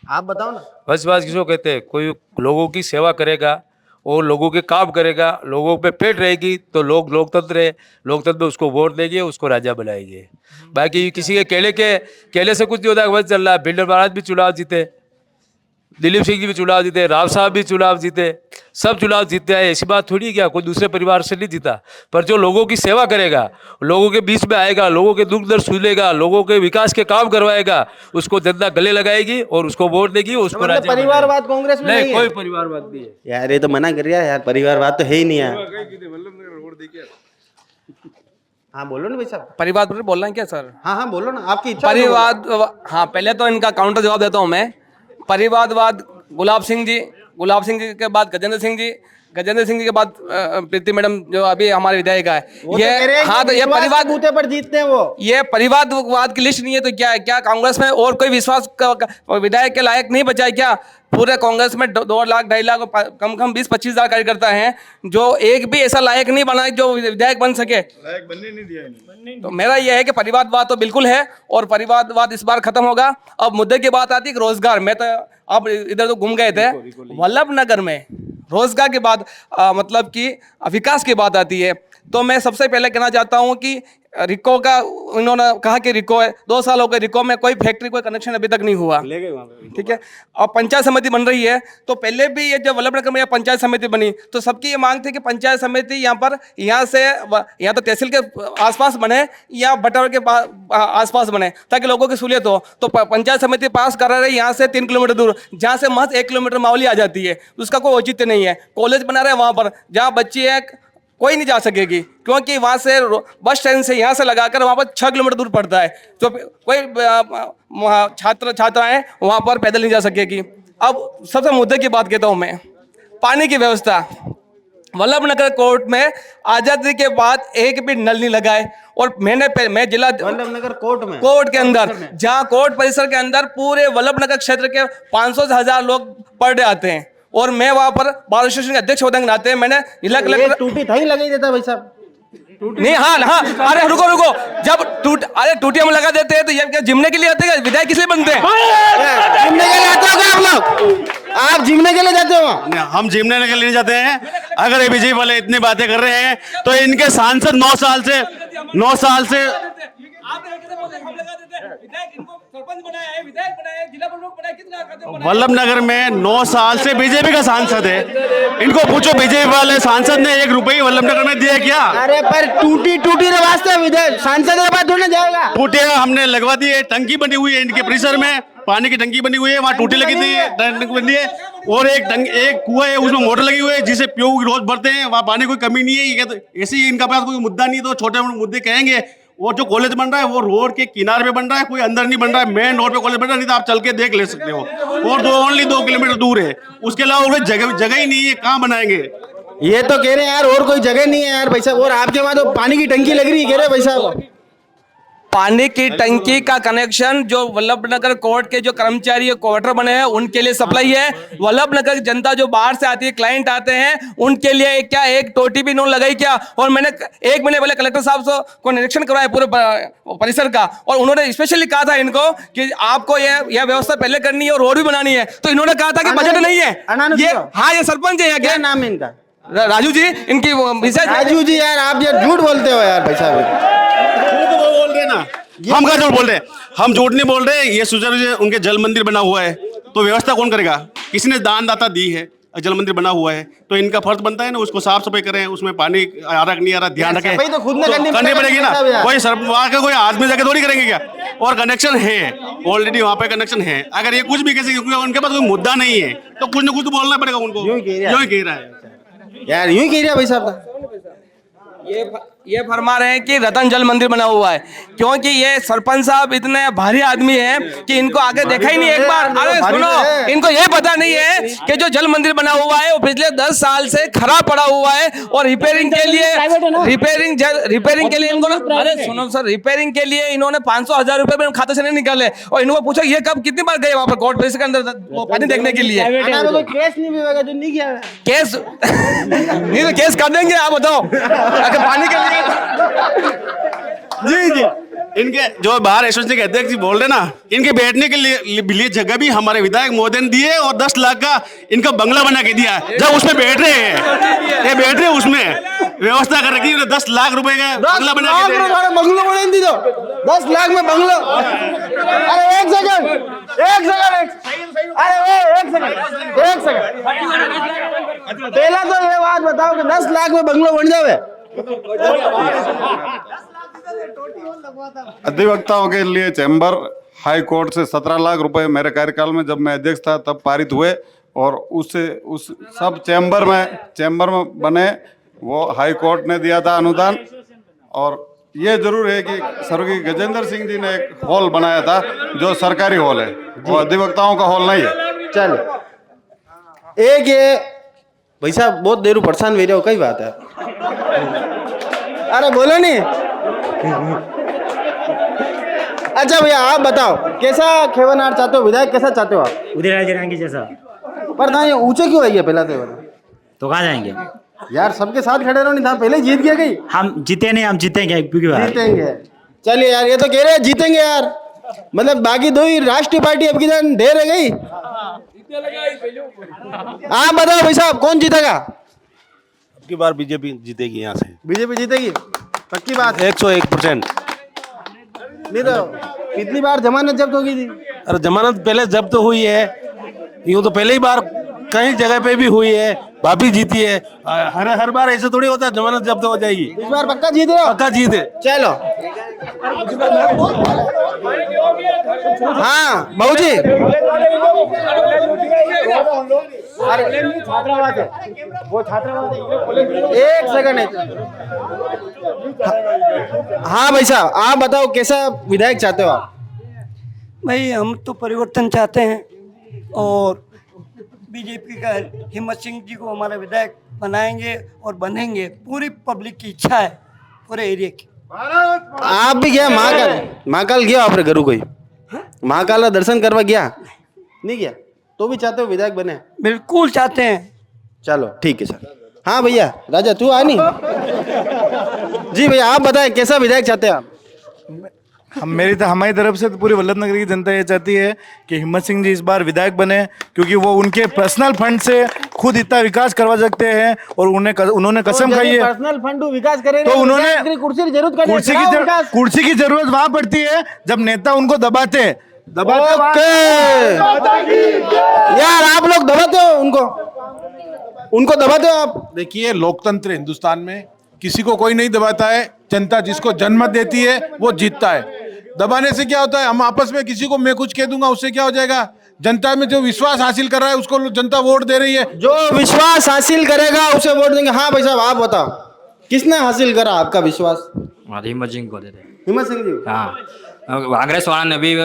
आप बताओ ना। वंशवाद किसको कहते हैं? कोई लोगों की सेवा करेगा और लोगों के काम करेगा, लोगों पे पेट रहेगी तो लोग लोकतंत्र है, लोकतंत्र में उसको वोट देंगे, उसको राजा बनाएंगे। बाकी किसी के केले से कुछ नहीं होता। वंश चल रहा है, बिल्डर महाराज भी चुनाव जीते, दिलीप सिंह जी भी चुनाव जीते, राव साहब भी चुनाव जीते, सब चुनाव जीते हैं। ऐसी बात थोड़ी क्या कोई दूसरे परिवार से नहीं जीता। पर जो लोगों की सेवा करेगा, लोगों के बीच में आएगा, लोगों के दुख दर्द सुनेगा, लोगों के विकास के काम करवाएगा, उसको जनता गले लगाएगी और उसको वोट देगी, उसको मतलब राजा परिवारवाद कांग्रेस में नहीं है? कोई परिवारवाद नहीं है यार, ये तो मना कर रहा है यार, परिवारवाद तो है ही नहीं यार। हाँ बोलो ना भाई साहब। परिवाद पर बोलना है क्या सर? हाँ बोलो ना, आपकी इच्छा। परिवाद, हाँ पहले तो इनका काउंटर जवाब देता हूँ मैं। परिवादवाद गुलाब सिंह जी के बाद गजेंद्र सिंह जी के बाद प्रीति मैडम जो अभी हमारे विधायिका है, ये हाँ तो ये परिवाद बूथे पर जीतते हैं वो। ये परिवादवाद की लिस्ट नहीं है तो क्या कांग्रेस में और कोई विश्वास विधायक के लायक नहीं बचा है क्या? पूरे कांग्रेस में 2 लाख 2.5 लाख कम 20-25 हज़ार कार्यकर्ता हैं, जो एक भी ऐसा लायक नहीं बना जो विधायक बन सके। लायक बनने नहीं दिया। तो मेरा यह है कि परिवारवाद तो बिल्कुल है और परिवारवाद इस बार खत्म होगा। अब मुद्दे की बात आती है कि रोजगार। मैं तो अब इधर तो घूम गए थे, वल्लभ नगर में रोजगार के बाद मतलब कि विकास की बात आती है तो मैं सबसे पहले कहना चाहता हूं कि रिको का उन्होंने कहा कि रिको है, 2 साल हो गए, रिको में कोई फैक्ट्री कोई कनेक्शन अभी तक नहीं हुआ। ठीक है, और पंचायत समिति बन रही है तो पहले भी ये जब वल्लभ नगर में पंचायत समिति बनी तो सबकी ये मांग थी कि पंचायत समिति यहाँ तो तहसील के आसपास बने या बटवारा के आसपास बने ताकि लोगों की सहूलियत हो। तो पंचायत समिति पास कर रहे हैं यहाँ से 3 किलोमीटर दूर, जहाँ से महज 1 किलोमीटर मावली आ जाती है, उसका कोई औचित्य नहीं है। कॉलेज बना रहे हैं वहाँ पर जहाँ बच्ची है कोई नहीं जा सकेगी, क्योंकि वहाँ से बस स्टैंड से यहाँ से लगाकर वहाँ पर 6 किलोमीटर दूर पड़ता है, तो कोई छात्राएं वहाँ पर पैदल नहीं जा सकेगी। अब सबसे मुद्दे की बात कहता हूँ मैं, पानी की व्यवस्था। वल्लभ नगर कोर्ट में आज़ादी के बाद एक भी नल नहीं लगा है, और मैं जिला वल्लभ नगर कोर्ट के अंदर, जहाँ कोर्ट परिसर के अंदर पूरे वल्लभ नगर क्षेत्र के 500 से 1000 लोग पर डे आते हैं, और मैं वहां पर बार एसोसिएशन के अध्यक्ष होने के नाते मैंने जिला कलेक्टर टूटी था ही लगा ही देता भाई साहब। नहीं, हाँ, अरे रुको, जब टूटी हम लगा देते हैं तो ये क्या जिमने के लिए आते हैं? विधायक किस लिए बनते हैं? जिमने के लिए आते हो क्या आप लोग? आप जिमने के लिए जाते हो? हम जिमने के लिए जाते हैं। अगर ये बीजेपी वाले इतनी बातें कर रहे हैं तो इनके सांसद 9 साल से वल्लभ नगर में 9 साल से बीजेपी का सांसद है। इनको पूछो बीजेपी वाले सांसद ने 1 रुपये वल्लभ नगर में दिया क्या? अरे पर टूटी वास्ते विधायक सांसद के पास थोड़ा जाएगा। टूटिया हमने लगवा दी है, टंकी बनी हुई है इनके परिसर में, पानी की टंकी बनी हुई है, वहाँ टूटी लगी थी, टंकी बनी है, और एक कुआं है उसमें मोटर लगी हुई है जिसे पीओ रोज भरते हैं, वहाँ पानी कोई कमी नहीं है। ये तो ऐसे ही इनका पास कोई मुद्दा नहीं तो छोटे मोटे मुद्दे कहेंगे। और जो कॉलेज बन रहा है वो रोड के किनारे पे बन रहा है, कोई अंदर नहीं बन रहा है, मेन रोड पे कॉलेज बन रहा है, नहीं तो आप चल के देख ले सकते हो, और ओनली 2 किलोमीटर दूर है। उसके अलावा जगह ही नहीं है, कहाँ बनाएंगे? ये तो कह रहे हैं यार और कोई जगह नहीं है यार भाई साहब, और आपके वहां तो पानी की टंकी लग रही है, कह रहे भाई साहब। पानी की टंकी का कनेक्शन जो वल्लभ नगर कोर्ट के जो कर्मचारी क्वार्टर बने हैं उनके लिए सप्लाई है। वल्लभ नगर की जनता जो बाहर से आती है, क्लाइंट आते हैं, उनके लिए क्या एक टोटी भी नहीं लगाई क्या? और मैंने 1 महीने पहले कलेक्टर साहब को निरीक्षण करवाया पूरे परिसर का, और उन्होंने स्पेशली कहा था इनको कि आपको यह व्यवस्था पहले करनी है और रोड भी बनानी है, तो इन्होंने कहा था कि बजट नहीं है। ये सरपंच है, क्या नाम है इनका? राजू जी, इनकी राजू जी यार आप यार झूठ बोलते हो यार भाई साहब। हम क्या झूठ बोल रहे हैं? हम झूठ नहीं बोल रहे। ये सुजर उनके जल मंदिर बना हुआ है, तो व्यवस्था कौन करेगा? किसी ने दान दाता दी है, जल मंदिर बना हुआ है, तो इनका फर्ज बनता है ना उसको साफ सफाई करें, उसमें पानी आ रहा नहीं आ रहा ध्यान रखें। सफाई तो खुद ने करनी पड़ेगी ना। पड़ेगी। कोई वहाँ के कोई आदमी जाके थोड़ी करेंगे क्या? और कनेक्शन है, ऑलरेडी वहाँ पे कनेक्शन है। अगर ये कुछ भी कैसे, क्योंकि उनके पास कोई मुद्दा नहीं है, तो कुछ ना कुछ तो बोलना पड़ेगा उनको। यूं ही कह रहा है यार, यूं ही कह रहा भाई साहब। ये फरमा रहे हैं कि रतन जल मंदिर बना हुआ है, क्योंकि ये सरपंच साहब इतने भारी आदमी हैं कि इनको आगे देखा ही नहीं एक बार। अरे सुनो, इनको ये पता नहीं है कि जो जल मंदिर बना हुआ है वो पिछले 10 साल से खराब पड़ा हुआ है, और रिपेयरिंग के लिए इनको अरे सुनो सर, रिपेयरिंग के लिए इन्होंने 500,000 रुपए मेरे खाते से नहीं निकाले, और इनको पूछो ये कब कितनी बार गए वहां पर कोर्ट प्लेस के अंदर वो पानी देखने के लिए। केस नहीं भी होगा जो नहीं किया है। केस नहीं तो केस कर देंगे, आप बताओ अगर पानी के लिए। जी जी, इनके जो बाहर एसोसिएशन के अध्यक्ष जी बोल रहे ना, इनके बैठने के लिए जगह भी हमारे विधायक महोदय ने दिए, और 10 लाख का इनका बंगला बना के दिया। जब उसमें बैठ रहे हैं, ये बैठ रहे हैं, उसमें व्यवस्था कर रखी है, 10 लाख रुपए का बंगला बना के दिया। बंगलो बना दी दो, 10 लाख में बंगलो। अरे एक सेकंड, पहला तो ये बात बताओ कि 10 लाख में बंगलो बन जावे। अधिवक्ताओं के लिए चैम्बर हाई कोर्ट से 17 लाख रुपए मेरे कार्यकाल में जब मैं अध्यक्ष था तब पारित हुए, और उस सब चैम्बर में बने, वो हाई कोर्ट ने दिया था अनुदान। और ये जरूर है कि स्वर्गीय गजेंद्र सिंह जी ने एक हॉल बनाया था जो सरकारी हॉल है, वो अधिवक्ताओं का हॉल नहीं है। चल, एक ये भाई साहब बहुत देर परेशान हो रहे हो, कई बात है। अरे बोलो नहीं। अच्छा भैया आप बताओ, कैसा खेवनार चाहते हो, विधायक कैसा चाहते हो आप? उदयराज रांगी जैसा। पर ना ये ऊंचे क्यों है ये पहला तो कहाँ जाएंगे यार? सबके साथ खड़े रहो, नहीं था पहले जीत गया कहीं। हम जीते नहीं, हम जीतेंगे जीतेंगे। चलिए यार, ये तो कह रहे हैं जीतेंगे यार, मतलब बाकी दो ही राष्ट्रीय पार्टी अब की जान ढेर है गई। आप बताओ भाई साहब कौन जीतेगा? अब की बार बीजेपी जीतेगी, यहाँ से बीजेपी जीतेगी, पक्की बात। 101%। नहीं तो कितनी बार जमानत जब्त होगी थी? अरे जमानत पहले जब्त हुई है, यूँ तो पहले ही बार कई जगह पे भी हुई है, भाभी जीती है। हर बार ऐसे थोड़ी होता है जमानत जब्त हो जाएगी। इस बार पक्का जीते हो? पक्का जीते। चलो हाँ बहू जी, छात्रावास है वो, छात्रावास एक सेकंड है। हाँ भाई साहब आप बताओ कैसा विधायक चाहते हो आप? भाई हम तो परिवर्तन चाहते हैं, और बीजेपी का हिम्मत सिंह जी को हमारा विधायक बनाएंगे और बनेंगे। पूरी पब्लिक की इच्छा है, पूरे एरिया की। आप भी गया महाकाल गया आपने घरों कोई? महाकाल का दर्शन करवा गया? नहीं गया तो भी चाहते हो विधायक बने? बिल्कुल चाहते हैं। चलो ठीक है सर। हाँ भैया राजा तू आ नहीं। जी भैया आप बताएं कैसा विधायक चाहते हैं आप? हमारी तरफ से तो पूरी वल्लभ नगर की जनता ये चाहती है कि हिम्मत सिंह जी इस बार विधायक बने, क्योंकि वो उनके पर्सनल फंड से खुद इतना विकास करवा सकते हैं, और उन्होंने कसम खाई है। पर्सनल फंड विकास करेंगे तो उन्होंने कुर्सी की जरूरत कुर्सी की जरूरत वहां पड़ती है जब नेता उनको दबाते यार। आप लोग दबाते हो उनको दबाते हो आप? देखिए लोकतंत्र हिंदुस्तान में किसी को कोई नहीं दबाता है, जनता जिसको जनमत देती है वो जीतता है। दबाने से क्या होता है? हम आपस में किसी को मैं कुछ कह दूंगा, उससे क्या हो जाएगा? जनता में जो विश्वास हासिल कर रहा है उसको जनता वोट दे रही है। जो विश्वास हासिल करेगा उसे वोट देंगे। हाँ भाई साहब आप बताओ किसने हासिल करा आपका विश्वास? हिम्मत सिंह को देते। हिम्मत सिंह जी? हाँ, कांग्रेस वाला ने भी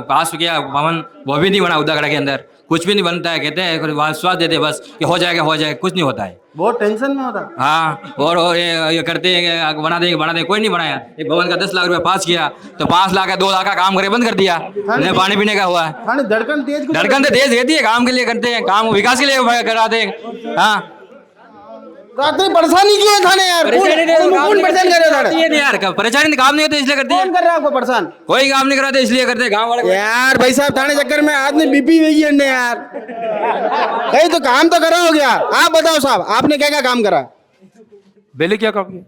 पास किया भवन, वो भी नहीं बना उद्यागढ़ के अंदर, कुछ भी नहीं बनता है। कहते हैं विश्वास देते बस कि हो जाएगा, कुछ नहीं होता है। बहुत टेंशन में होता। हाँ, और ये करते हैं बना देंगे, कोई नहीं बनाया। एक भवन का 10 लाख रुपया पास किया तो 5 लाख का 2 लाख का काम करे बंद कर दिया। पानी पीने का हुआ है, धड़कन तो तेज रहती है, काम के लिए करते हैं, काम विकास के लिए कराते हैं। हाँ, रात्रि परेशानी क्यों है थाने यार? कौन परेशान कर रहा है यार? परेशानी काम नहीं होती इसलिए करते हैं। कौन कर रहा है आपको परेशान? कोई काम नहीं कराते इसलिए करते हैं गाँव वाले। यार भाई साहब थाने चक्कर में आदमी बीपी हुई है यार, कहीं तो काम तो करा हो गया। आप बताओ साहब आपने क्या क्या काम करा? पहले क्या काम किया?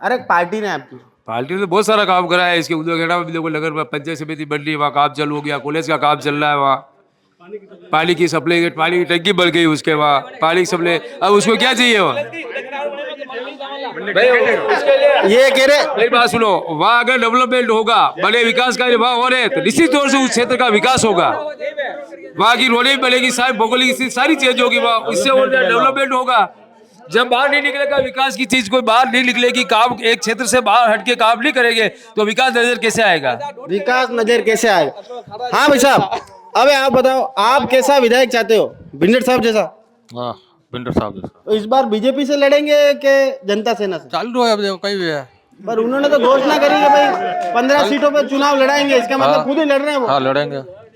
अरे पार्टी ने आपकी पार्टी ने तो बहुत सारा काम करा है। इसके उद्योगखेड़ा में भी देखो, नगर में पंचायत समिति बन रही है, वहाँ काम चालू हो गया। कॉलेज का काम चल रहा है, वहाँ पानी की सप्लाई, पानी की टंकी बढ़ गई उसके, वहाँ पानी की सप्लाई। अब उसको क्या चाहिए वहाँ? ये कह रहे, मेरी बात सुनो, वहाँ अगर डेवलपमेंट होगा, बड़े विकास कार्य वहाँ हो रहे हैं, तो निश्चित तौर से उस क्षेत्र का विकास होगा। वहाँ की रोडें बनेगी, सारी भौगोलिक स्थिति सारी चेंज होगी, वहाँ उससे और डेवलपमेंट होगा। जब बाहर नहीं निकलेगा विकास की चीज, कोई बाहर नहीं निकलेगी, काम एक क्षेत्र से बाहर हटके काम नहीं करेंगे तो विकास नजर कैसे आएगा? विकास नजर कैसे आएगा? हाँ भाई साहब, अब आप बताओ, आप कैसा विधायक चाहते हो? भिंडर साहब जैसा? हाँ, भिंडर साहब जैसा। तो इस बार बीजेपी से लड़ेंगे कि जनता सेना से? चालू है, अब देखो कहीं भी है। पर उन्होंने तो घोषणा करी कि भाई 15 सीटों पर चुनाव लड़ाएंगे, इसका मतलब खुद ही लड़ रहे हैं वो। हाँ,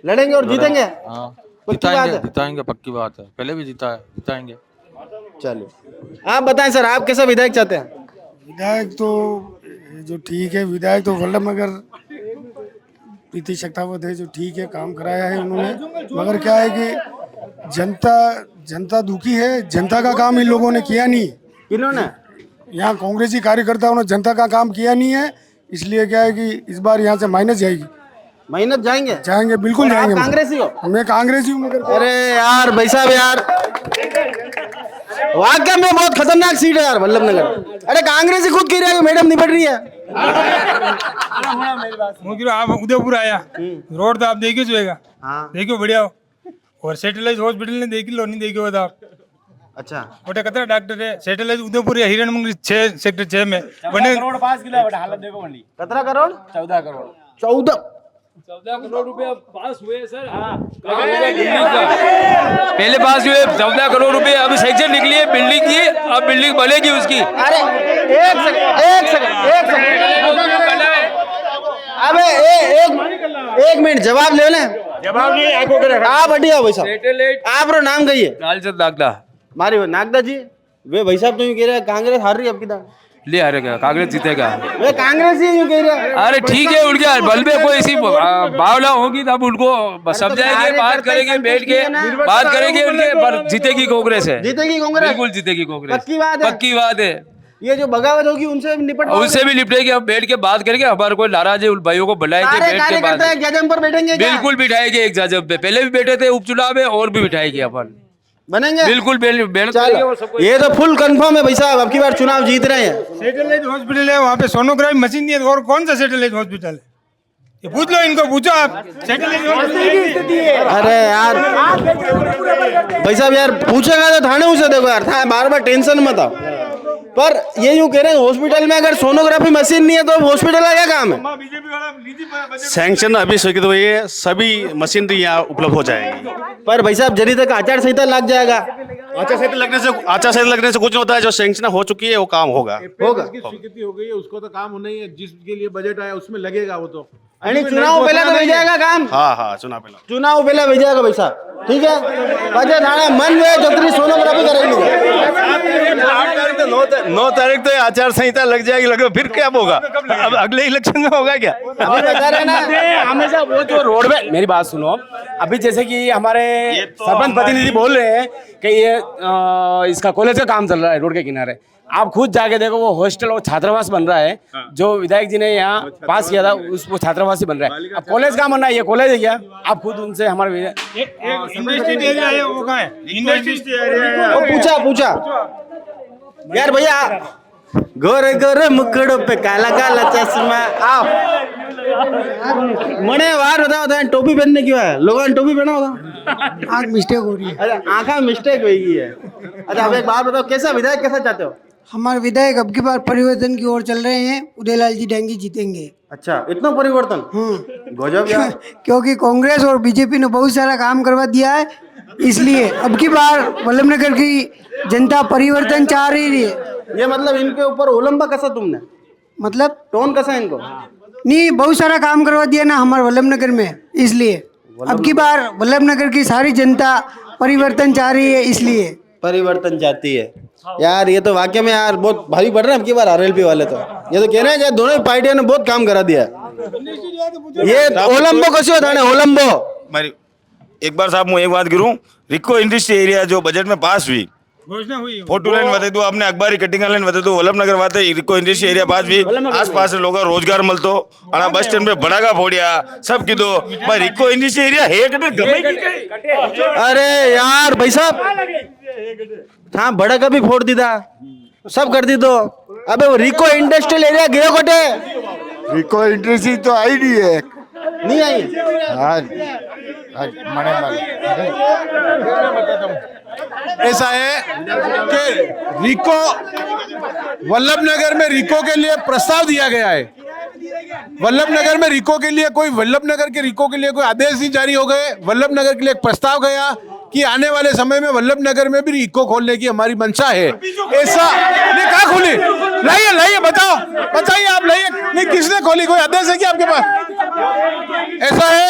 लड़ेंगे और जीतेंगे। हाँ, पक्की बात है। जिताएंगे, पक्की बात है। पहले भी जीता है, जिताएंगे। चलिए आप बताएं सर, आप कैसा विधायक चाहते हैं? विधायक तो जो ठीक है, विधायक तो वल्लभ नगर प्रीति शेखावत है, जो ठीक है, काम कराया है उन्होंने। मगर क्या है कि जनता दुखी है, जनता का काम इन लोगों ने किया नहीं। इन्होंने यहाँ कांग्रेसी कार्यकर्ताओं ने जनता का काम किया नहीं है, इसलिए क्या है कि इस बार यहाँ से माइनस जाएगी। माइनस जाएंगे? बिल्कुल जाएंगे। कांग्रेसी हो? मैं कांग्रेसी हूँ। मगर अरे यार भाई साहब, यार वाकई में बहुत खतरनाक सीट है यार वल्लभ नगर। अरे कांग्रेसी खुद कह रही है मैडम निपट रही है। आप उदयपुर आया, रोड तो आप देखियो जुएगा, देखियो बढ़िया हो। और सैटेलाइट हॉस्पिटल ने देख लो, नहीं देखियो बता? अच्छा, छोटे कतरा डॉक्टर है सैटेलाइट उदयपुर है, हिरण मंगल 6 सेक्टर 6 में बने करोड़ 5 किलो है। हालत देखो मंडी, 17 करोड़ 14 करोड़ 14 करोड़ रुपए पास हुए सर। पहले पास हुए 14 करोड़ रुपए, अब सेक्शन निकली है बिल्डिंग की, अब बिल्डिंग बनेगी उसकी। अरे एक सेकंड अबे एक मिनट जवाब ले लें। जवाब नहीं आप हटिया भाई साहब, सैटेलाइट आप रो नाम कहिए। लालचंद नागदा। मारी नागदा जी, वे भाई साहब तो यूं कह रहे हैं कांग्रेस हार रही है अब किधर? ले हारेगा, कांग्रेस जीतेगा। वे कांग्रेस ही यूं कह रहे हैं। अरे ठीक है, उनके बल में कोई ऐसी भावना होगी तब उनको समझाएंगे, बात करेंगे, बैठ के बात करेंगे उनके, पर जीतेगी कांग्रेस है। जीतेगी कांग्रेस? बिल्कुल जीतेगी कांग्रेस, पक्की बात है? पक्की बात है। ये जो बगावत होगी उनसे निपट, उनसे भी निपटेंगे, हम बैठ के बात करेंगे। हमारे कोई नाराज है उन भाइयों को बुलाएंगे, बैठ के बात जजम पर बैठेंगे क्या? बिल्कुल बिठाएंगे एक जजब पे, पहले भी बैठे थे उपचुनाव में, और भी बिठाएंगे अपन, बनेंगे बिल्कुल चलो। ये तो फुल कंफर्म है भाई साहब, अब की बार चुनाव जीत रहे हैं। सैटेलाइट हॉस्पिटल है, वहाँ पे सोनोग्राफी मशीन नहीं है, और कौन सा सैटेलाइट हॉस्पिटल है? ये पूछ लो, इनको पूछो आप। Satellite hospital. अरे यार भाई साहब, यार पूछेगा तो थाने उसे देखो यार, था बार बार टेंशन मत आओ। पर ये यूं कह रहे हैं हॉस्पिटल में अगर सोनोग्राफी मशीन नहीं है तो हॉस्पिटल का क्या काम है? सैंक्शन अभी स्वीकृत हुई है, सभी मशीनरी यहाँ उपलब्ध हो जाएगी। पर भाई साहब जल्दी तक आचार संहिता लग जाएगा। आचार संहिता लगने से कुछ नहीं होता है, जो सैंक्शन हो चुकी है वो काम होगा। स्वीकृति हो गई है, उसको तो काम होना ही है, जिसके लिए बजट आया उसमें लगेगा वो तो। चुनाव पहले तो भेज जाएगा काम। हाँ, चुनाव पहले भेज जाएगा भाई साहब, ठीक है? बजट आना मन में जतरी सोनोग्राफी करेंगे। 9 तारीख तो आचार संहिता लग जाएगी, लगभग फिर क्या होगा? अब अगले इलेक्शन में होगा क्या? हमेशा वो जो रोड में, मेरी बात सुनो, अभी जैसे कि हमारे सरपंच प्रतिनिधि बोल रहे हैं कि ये इसका कॉलेज का काम चल रहा है रोड के किनारे, आप खुद जाके देखो, वो हॉस्टल और छात्रावास बन रहा है, जो विधायक जी ने यहाँ पास किया था वो छात्रावास ही बन रहा है। अब कॉलेज का बनना है, ये कॉलेज है क्या? आप खुद उनसे हमारे इंडस्ट्रियल एरिया है, वो कहाँ है? इंडस्ट्रियल एरिया पूछा यार भैया, गोरे गोरे मुकड़ों पे काला काला चश्मा, आओ मने बाहर बताओ, टोपी पहनने क्यों है? लोगों ने टोपी पहना होगा, आँख मिस्टेक हो रही है। अच्छा आँखा मिस्टेक हुई है। अच्छा अब एक बात बताओ, कैसा विधायक कैसा चाहते हो? हमारे विधायक अब की बार परिवर्तन की ओर चल रहे हैं, उदयलाल जी डेंगी जीतेंगे। अच्छा इतना परिवर्तन? गजब यार। क्योंकि कांग्रेस और बीजेपी ने बहुत सारा काम करवा दिया है, इसलिए अब की बार वल्लभ नगर की जनता परिवर्तन चाह रही है। ये मतलब इनके ऊपर उलंबा कसा तुमने? मतलब टोन कसा इनको? नहीं, बहुत सारा काम करवा दिया ना हमारे वल्लभ नगर में, इसलिए अब की बार वल्लभ नगर की सारी जनता परिवर्तन चाह रही है, इसलिए परिवर्तन चाहती है। यार ये तो वाकई में यार बहुत भारी पड़ रहा है अब की बार आरएलपी वाले तो। ये तो कह रहे हैं दोनों पार्टियों ने बहुत काम करा दिया। ये ओलंबो कसी होता है? ओलंबो एक बार साहब मैं एक बात करूं, रिको इंडस्ट्री एरिया जो बजट में पास हुई, फोटो लाइन वते तो आपने अखबारी कटिंग लाइन वते तो वल्लभनगर वाते इको इंडस्ट्री एरिया पास भी आसपास लोग रोजगार मिलतो और बस स्टैंड पे बड़ागा फोड़िया सब कीधो पर इको इंडस्ट्री एरिया है कटे गमे की अरे यार भाई साहब, हाँ बड़ा का भी फोड़ दीदा, सब कर दी तो। अबे वो रिको इंडस्ट्रियल एरिया गयो कोटे? रिको इंडस्ट्री तो आई नहीं है, नहीं आई। ऐसा है कि रिको वल्लभनगर में रिको के लिए प्रस्ताव दिया गया है। वल्लभनगर में रिको के लिए कोई वल्लभनगर के रिको के लिए कोई आदेश नहीं जारी हो गए। वल्लभनगर के लिए एक प्रस्ताव गया कि आने वाले समय में वल्लभनगर में भी रिको खोलने की हमारी मंशा है। ऐसा नहीं, कहाँ खोली? लाइए लाइए, बताओ, बताइए आप, लाइए। नहीं, किसने खोली? कोई आदेश है क्या आपके पास? ऐसा है,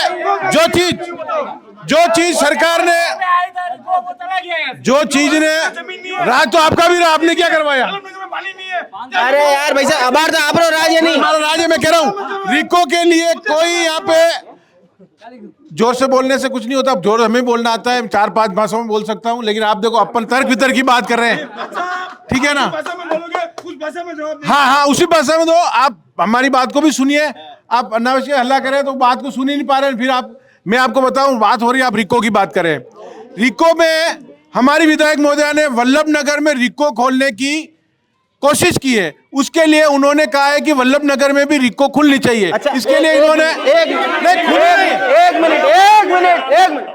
जो चीज सरकार ने, जो चीज ने राज तो आपका भी रहा, आपने क्या करवाया? अरे यार भाई साहब, अबार तो आप राज्य नहीं, हमारा राज्य में कह रहा हूँ, रिको के लिए कोई यहाँ पे जोर से बोलने से कुछ नहीं होता। जोर हमें बोलना आता है, 4-5 भाषाओं में बोल सकता हूँ, लेकिन आप देखो अपन तर्क वितर्क की बात कर रहे हैं, ठीक है ना? हाँ हाँ, उसी भाषा में दो। आप हमारी बात को भी सुनिए। आप अनावश्यक हल्ला करें तो बात को सुन ही नहीं पा रहे हैं। फिर आप, मैं आपको बताऊं, बात हो रही है, आप रिको की बात करें। रिको में हमारी विधायक महोदया ने वल्लभनगर में रिको खोलने की कोशिश की है। उसके लिए उन्होंने कहा है कि वल्लभनगर में भी रिको खुलनी चाहिए। अच्छा, इसके लिए इन्होंने एक मिनट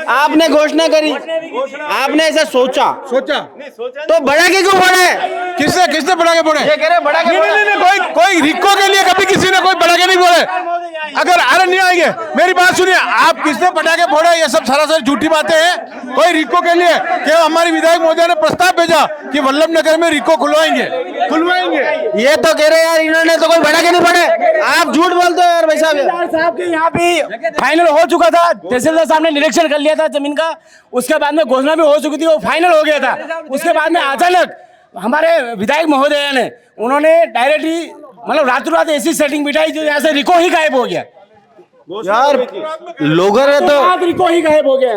आपने घोषणा करी, आपने ऐसा सोचा तो बड़ा के क्यों बोले? किसने बड़ा के बोले? ये कह रहे बड़ा के बोले। नहीं, कोई रिको के लिए कभी किसी ने कोई बड़ा के नहीं बोले। अगर अरे नहीं आएंगे, मेरी बात सुनिए, आप किसने पटाखे फोड़े? ये सब सरासर झूठी बातें हैं। कोई रिको के लिए क्या? हमारी विधायक महोदय ने प्रस्ताव भेजा कि वल्लभनगर में रिको खुलवाएंगे। ये तो कह रहे यार, इन्होंने तो कोई बड़ा के नहीं पड़े। आप झूठ बोलते हो यार भाई साहब के यहाँ भी फाइनल हो चुका था। तहसीलदार साहब ने निरीक्षण कर लिया था जमीन का, उसके बाद में घोषणा भी हो चुकी थी, वो फाइनल हो गया था। उसके बाद में अचानक हमारे विधायक महोदय ने, उन्होंने डायरेक्टली मतलब रातों रात ऐसी सेटिंग बिठाई जो यहाँ से रिको ही गायब हो गया यार। लोगों ने तो रिको ही गायब हो गया।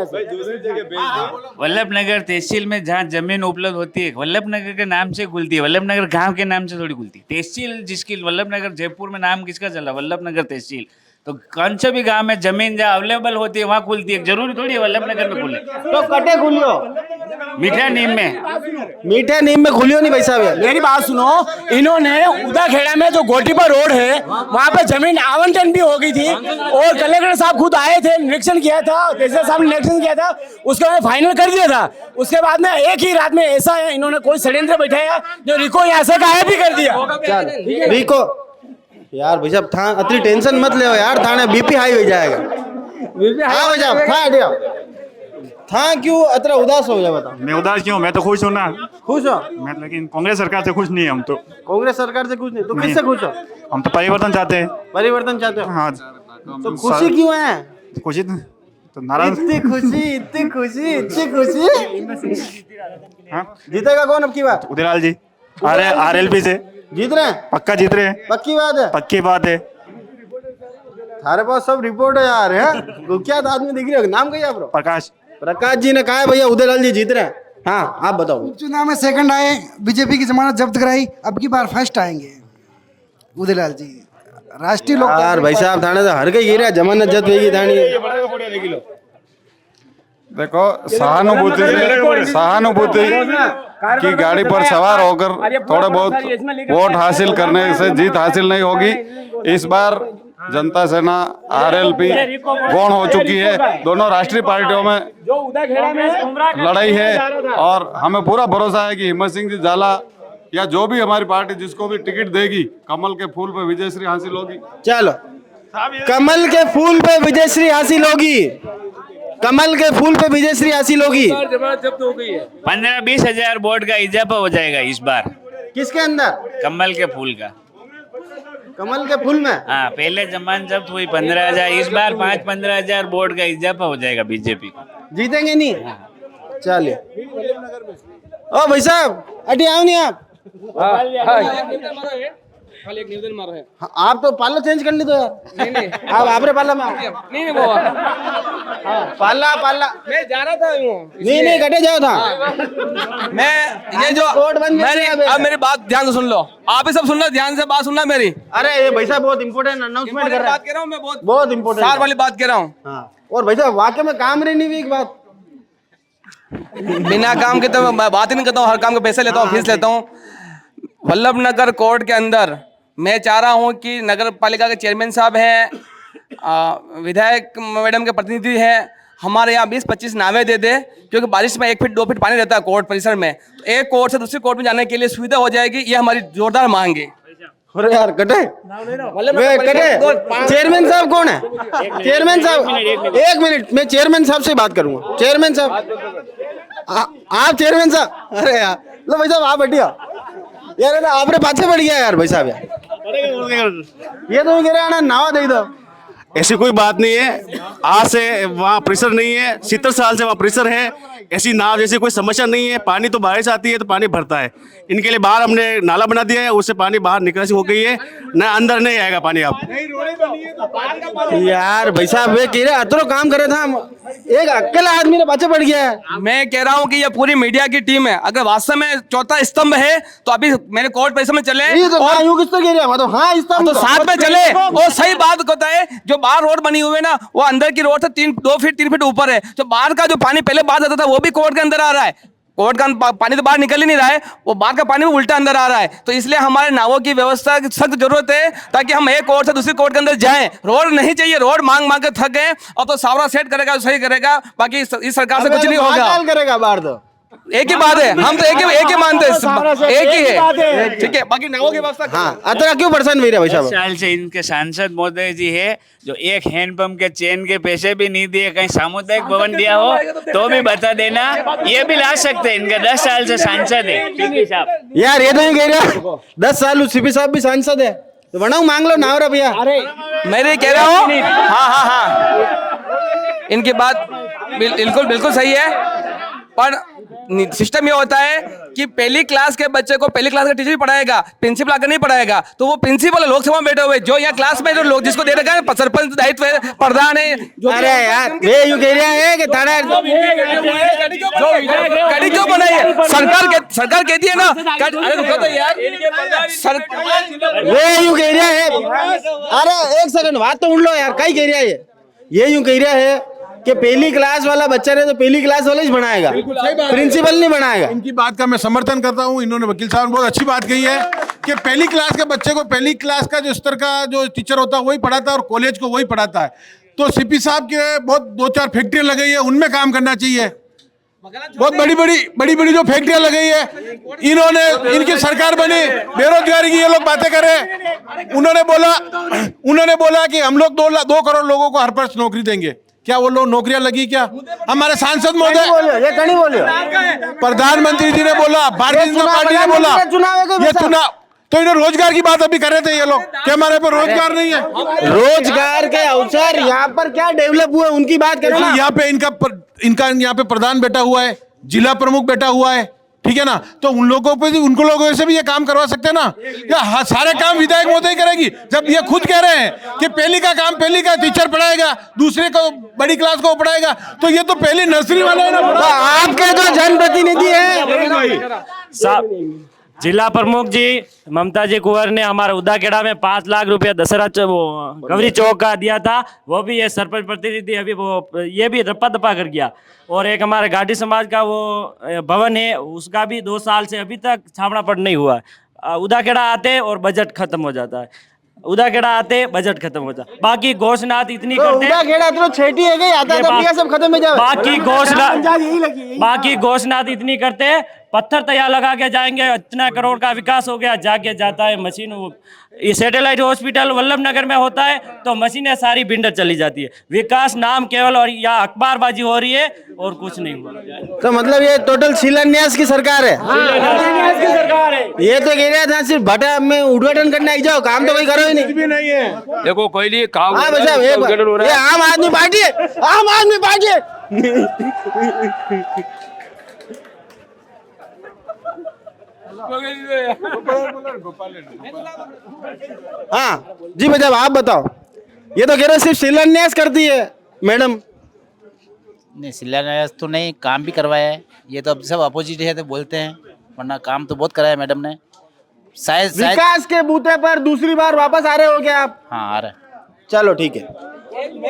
वल्लभनगर तहसील में जहाँ जमीन उपलब्ध होती है, वल्लभनगर के नाम से खुलती है, वल्लभनगर गांव के नाम से थोड़ी खुलती है। तहसील जिसकी वल्लभनगर, जयपुर में नाम किसका चला? वल्लभनगर तहसील। तो कौन से भी गांव में जमीन जहाँ अवेलेबल होती है वहाँ खुलती है। जरूरी थोड़ी है वल्लभनगर में खुले। तो कटे खुलियो मीठा नीम में खुलियो नहीं भाई साहब। मेरी बात सुनो, इन्होंने उदाखेड़ा में जो गोटीपा रोड है वहाँ पे जमीन आवंटन भी हो गई थी और कलेक्टर साहब खुद आए थे, निरीक्षण किया था, तहसीलदार साहब ने निरीक्षण किया था, उसके बाद फाइनल कर दिया था। उसके बाद में एक ही रात में ऐसा है, इन्होंने कोई षड्यंत्र बैठाया जो रिको यहाँ से गायब भी कर दिया। रिको यार भाई साहब, था अतरी टेंशन मत ले यार, थाने बीपी हाई हो जाएगा। हाँ भाई साहब, था हटिया, था क्यों अतरा उदास हो गया? बताओ। मैं उदास क्यों? मैं तो खुश हूँ ना। खुश हो? मैं, लेकिन कांग्रेस सरकार से खुश नहीं है हम तो। कांग्रेस सरकार से खुश नहीं तो किससे खुश हो? हम तो परिवर्तन चाहते हैं। परिवर्तन चाहते हो? हाँ। तो खुशी क्यों है? खुशी तो नाराज। इतनी खुशी। जीतेगा कौन अब की बात? उदयलाल जी RLP से जीत रहे हैं? पक्का जीत रहे हैं। पक्की बात है? पक्की बात है। थारे पास सब रिपोर्ट है यार। है कुख्यात आदमी दिख रहे हो, नाम क्या ब्रो? प्रकाश जी ने कहा है भैया उदयलाल जी जीत रहे हैं। हाँ आप बताओ। चुनाव में सेकंड आए, बीजेपी की जमानत जब्त कराई, अब की बार फर्स्ट आएंगे उदयलाल जी। राष्ट्रीय लोक यार भाई साहब, थाने से हर कहीं गिरा, जमानत जब्त होगी थानी। देखो, सहानुभूति की गाड़ी पर सवार होकर थोड़े बहुत वोट हासिल करने से जीत हासिल नहीं होगी। इस बार जनता सेना RLP गौण हो चुकी है। दोनों राष्ट्रीय पार्टियों में लड़ाई है और हमें पूरा भरोसा है कि हिम्मत सिंह जी झाला या जो भी हमारी पार्टी जिसको भी टिकट देगी, कमल के फूल पे विजयश्री हासिल होगी। चलो, कमल के फूल पे विजयश्री हासिल होगी। कमल के फूल पे विजयश्री हासिल होगी। 15-20 हजार वोट का इजाफा हो जाएगा इस बार। किसके अंदर? कमल के फूल का। कमल के फूल में? हाँ, पहले जमान जब्त हुई 15,000, इस बार 5-15 हजार वोट का इजाफा हो जाएगा बीजेपी को। जीतेंगे नहीं? चलिए। ओ भाई साहब, अटी आओ नहीं आप। खाली एक निवेदन मारो है। हाँ, आप तो पाला चेंज करने दो यार। नहीं नहीं आप आपरे पाला में आओ। नहीं वो पाला पाला मैं जा रहा था यूं नहीं नहीं कटे जाओ था। मैं ये जो कोर्ट बंद मेरी है अबे। अब मेरी बात ध्यान से सुन लो, आप ही सब सुन लो, ध्यान से बात सुनना मेरी। अरे ये भाई साहब बहुत इंपॉर्टेंट अनाउंसमेंट कर रहा बात कर रहा हूँ मैं, बहुत बहुत इंपॉर्टेंट सार वाली बात कर रहा हूँ। हाँ और भाई साहब वाकई में काम रहनी भी एक बात। बिना काम के तो मैं बात ही नहीं करता हूँ, हर काम के पैसे लेता हूँ, फीस लेता हूँ। वल्लभ नगर कोर्ट के अंदर मैं चाह रहा हूँ कि नगर पालिका के चेयरमैन साहब हैं, विधायक मैडम के प्रतिनिधि हैं, हमारे यहाँ 20-25 नावें दे दे, क्योंकि बारिश में 1 फीट 2 फीट पानी रहता है कोर्ट परिसर में, तो एक कोर्ट से दूसरी कोर्ट में जाने के लिए सुविधा हो जाएगी। ये हमारी जोरदार मांग है। अरे यार कटे वे कटे चेयरमैन साहब कौन है? चेयरमैन साहब एक मिनट मैं चेयरमैन साहब से बात करूंगा। चेयरमैन साहब आप चेयरमैन साहब अरे यार लो भाई साहब आप बैठिए यार आपने पाछे पड़ गया यार भाई साहब यार ये तो कह रहे हैं नावा दे दो। ऐसी कोई बात नहीं है, आज से वहाँ प्रेशर नहीं है, 70 साल से वहाँ प्रेशर है। ऐसी नाव जैसी कोई समस्या नहीं है। पानी तो बारिश आती है तो पानी भरता है, इनके लिए बाहर हमने नाला बना दिया है, उससे पानी बाहर निकासी हो गई है, न अंदर नहीं आएगा पानी। आप यार भाई साहब वे कह रहे अतरो काम करे था, एक अकेला आदमी ने पाछे पड़ गया है। मैं कह रहा हूँ कि ये पूरी मीडिया की टीम है, अगर वास्तव में चौथा स्तंभ है तो अभी मेरे कोर्ट पैसे में चले और यूं किस तो कह रहे हैं मतलब हाँ इस तो साथ में चले। और सही बात होता है, जो बाहर रोड बनी हुई है ना, वो अंदर की रोड से 2 फीट 3 फीट ऊपर है, जो बाहर का जो पानी पहले बाहर जाता था वो भी कोर्ट के अंदर आ रहा है। कोर्ट का पानी तो बाहर निकल ही नहीं रहा है, वो बाहर का पानी भी उल्टा अंदर आ रहा है। तो इसलिए हमारे नावों की व्यवस्था की सख्त जरूरत है, ताकि हम एक कोर्ट से दूसरी कोर्ट के अंदर जाएं। रोड नहीं चाहिए, रोड मांग मांग के थक गए। अब तो सावरा सेट करेगा तो सही करेगा, बाकी इस सरकार से कुछ नहीं होगा। करेगा बाहर तो एक ही बात है, हम तो एक ही मानते हैं, एक ही है, ठीक है। बाकी नावों की व्यवस्था हाँ अतरा क्यों परेशान हुई रहा भाई साहब? साल से इनके सांसद महोदय जी है जो एक हैंडपंप के चेन के पैसे भी नहीं दिए, कहीं सामुदायिक भवन दिया हो तो भी बता देना, ये भी ला सकते हैं। इनके 10 साल से सांसद है सीपी साहब। यार ये तो नहीं कह रहा 10 साल सीपी साहब भी सांसद है तो बनाओ मांग लो नावरा भैया। मैं नहीं कह रहा हूँ, हाँ इनकी बात बिल्कुल सही है, पर सिस्टम ये होता है कि पहली क्लास के बच्चे को पहली क्लास का टीचर भी पढ़ाएगा, प्रिंसिपल आकर नहीं पढ़ाएगा। तो वो प्रिंसिपल लोकसभा में बैठे हुए जो यहाँ क्लास में जो लोग जिसको दे रखा है सरपंच दायित्व है, प्रधान है। अरे यार ये यूं कह रहा है कि थाना कड़ी क्यों बनाई है? सरकार कहती है ना, अरे रुको तो यार, वे यूं कह रहा है। अरे एक सेकंड बात तो उन लो यार, कहीं कह रहा है ये यूं कह रहा है कि पहली क्लास वाला बच्चा ने तो पहली क्लास वाला ही बनाएगा, प्रिंसिपल नहीं बनाएगा। इनकी बात का मैं समर्थन करता हूं। इन्होंने वकील साहब ने बहुत अच्छी बात कही है कि पहली क्लास के बच्चे को पहली क्लास का जो स्तर का जो टीचर होता है वही पढ़ाता है और कॉलेज को वही पढ़ाता है। तो सीपी साहब के बहुत 2-4 फैक्ट्रियां लगाई है, उनमें काम करना चाहिए। बहुत बड़ी बड़ी जो फैक्ट्रियां लगाई है इन्होंने, इनकी सरकार बनी, बेरोजगारी की ये लोग बातें करें। उन्होंने बोला कि हम लोग 2 करोड़ लोगों को हर वर्ष नौकरी देंगे। क्या वो लोग नौकरियां लगी? क्या हमारे सांसद महोदय ये कहीं बोलियो, प्रधानमंत्री जी ने बोला, भारतीय जनता पार्टी ने बोला ये चुनाव, तो इन्हें रोजगार की बात अभी कर रहे थे ये लोग कि हमारे पे रोजगार नहीं है। रोजगार के अवसर यहाँ पर क्या डेवलप हुए उनकी बात करो ना। यहाँ पे इनका यहाँ पे प्रधान बैठा हुआ है, जिला प्रमुख बैठा हुआ है, ठीक है ना, तो उन लोगों पे उनको लोगों से भी ये काम करवा सकते हैं ना। या सारे काम विधायक महोदय करेगी, जब ये खुद कह रहे हैं कि पहली का काम पहली का टीचर पढ़ाएगा, दूसरे को बड़ी क्लास को पढ़ाएगा, तो ये तो पहली नर्सरी वाला है ना। आपके जो जनप्रतिनिधि है जिला प्रमुख जी ममता जी कुंवर ने हमारे उदाखेड़ा में 5 लाख रुपया दशहरा गौरी चौक का दिया था, वो भी ये सरपंच प्रतिनिधि अभी वो ये भी रप्पा दपा कर गया। और एक हमारे घाटी समाज का वो भवन है, उसका भी 2 साल से अभी तक छावड़ा पट नहीं हुआ। उदाखेड़ा आते और बजट खत्म हो जाता है, उदाखेड़ा आते बजट खत्म हो जाता। बाकी घोषणात इतनी करते तो छेटी है गई आता तो सब खत्म हो जाए। बाकी घोषणात इतनी करते, पत्थर तैयार लगा के जाएंगे, इतना करोड़ का विकास हो गया, जाके जाता है मशीन। ये सैटेलाइट हॉस्पिटल वल्लभ नगर में होता है तो मशीनें सारी बिंडर चली जाती है। विकास नाम केवल और या अखबारबाजी हो रही है और कुछ नहीं हुआ। तो मतलब ये टोटल शिलान्यास की सरकार है। शिलान्यास की सरकार है। ये तो कह रहा था सिर्फ भटा में उद्घाटन करने आई जाओ, काम तो कोई करो ही नहीं है। देखो कोई नहीं काम। हाँ भाई साहब ये आम आदमी पार्टी है, आम आदमी पार्टी है। हाँ जी भाई साहब आप बताओ, ये तो कह रहे सिर्फ शिलान्यास करती है मैडम। नहीं, शिलान्यास तो नहीं, काम भी करवाया है। ये तो अब सब अपोजिट है तो बोलते हैं, वरना काम तो बहुत कराया मैडम ने। शायद विकास के बूते पर दूसरी बार वापस आ रहे हो क्या आप? हाँ आ रहा है। चलो ठीक है ये भी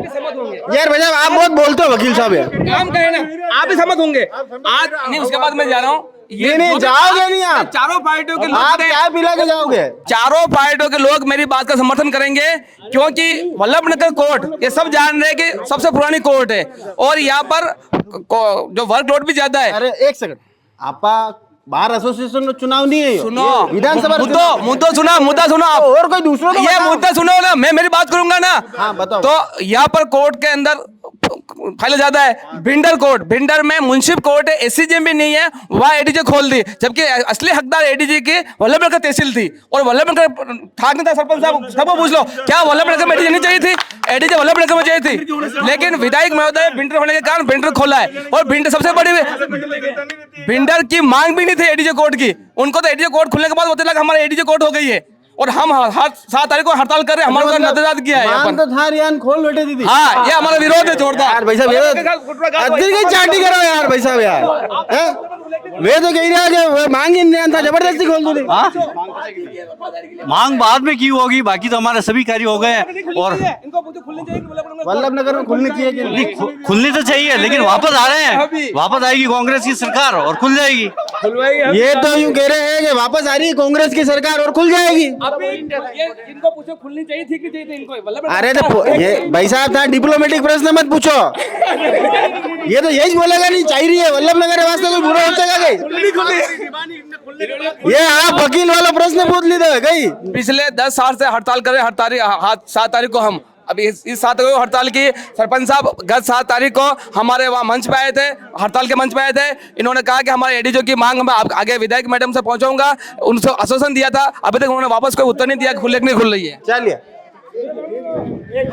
सहमत होंगे यार भाई साहब, आप बहुत बोलते हो वकील साहब यार। काम का है ना, आप भी सहमत होंगे आज नहीं। उसके बाद मैं जा रहा हूँ। नहीं जाओगे नहीं आप, चारों पार्टियों के आप लोग चाय पिला के जाओगे। चारों पार्टियों के लोग मेरी बात का समर्थन करेंगे, क्योंकि वल्लभनगर कोर्ट ये सब जान रहे हैं कि सबसे पुरानी कोर्ट है और यहाँ पर जो वर्कलोड भी ज्यादा है। अरे एक सेकंड, आपका बार एसोसिएशन में चुनाव नहीं है। सुनो, विधानसभा मुद्दा सुनो आप। और कोई दूसरा ये मुद्दा सुनो ना, मैं मेरी बात करूंगा ना। हाँ बताओ। तो यहाँ पर कोर्ट के अंदर फाइल ज्यादा है। भिंडर कोर्ट, भिंडर में मुंसिफ कोर्ट है, एससीजेएम भी नहीं है, वहाँ एडीजे खोल दी, जबकि असली हकदार एडीजे की वल्लभनगर तहसील थी। और वल्लभनगर ठाक नहीं था। सरपंच साहब सबको पूछ लो, क्या वल्लभनगर में एडीजे नहीं चाहिए थी? एडीजे वल्लभनगर में चाहिए थी, लेकिन विधायक महोदय भिंडर होने के कारण भिंडर खोला है। और भिंडर सबसे बड़ी, भिंडर की मांग भी नहीं थी एडीजे कोर्ट की। उनको तो एडीजे कोर्ट खुलने के बाद पता लगा हमारे एडीजे कोर्ट हो गई है और हम हर 7 तारीख को हड़ताल कर रहे हैं। हमारा नजरदाद किया है यहाँ पर। तो था रियान खोल बैठे दीदी। हाँ, ये हमारा विरोध है जोरदार। यार भाई साहब, ये चाटी करो यार भाई साहब यार। वे तो कह रहा है मांग ही नहीं था, जबरदस्ती खोल दो। मांग बाद में की होगी, बाकी तो हमारे सभी कार्य हो गए हैं। और वल्लभनगर में खुलनी चाहिए कि नहीं? खुलनी तो चाहिए, लेकिन वापस आ रहे हैं। वापस आएगी कांग्रेस की सरकार और खुल जाएगी। ये तो यूं कह रहे हैं कि वापस आ रही है कांग्रेस की सरकार और खुल जाएगी। इनको पूछो खुलनी चाहिए थी कि चाहिए थी इनको? अरे तो ये भाई साहब था, डिप्लोमेटिक प्रश्न मत पूछो। ये तो यही बोलेगा नहीं चाहिए वल्लभनगर वास्ते कोई बुरा हो जाएगा ये आप वकील वाला प्रश्न पूछ ली था गई। पिछले 10 साल से हड़ताल कर रहे हैं। 7 तारीख को हम अभी इस 7 तारीख को हड़ताल की। सरपंच साहब गत 7 तारीख को हमारे वहाँ मंच पे आए थे, हड़ताल के मंच पे आए थे। इन्होंने कहा कि हमारे एडीजे की मांग मैं आगे विधायक मैडम से पहुंचाऊंगा, उनसे आश्वासन दिया था। अभी तक उन्होंने वापस कोई उत्तर नहीं दिया, खुले नहीं खुल रही है। चलिए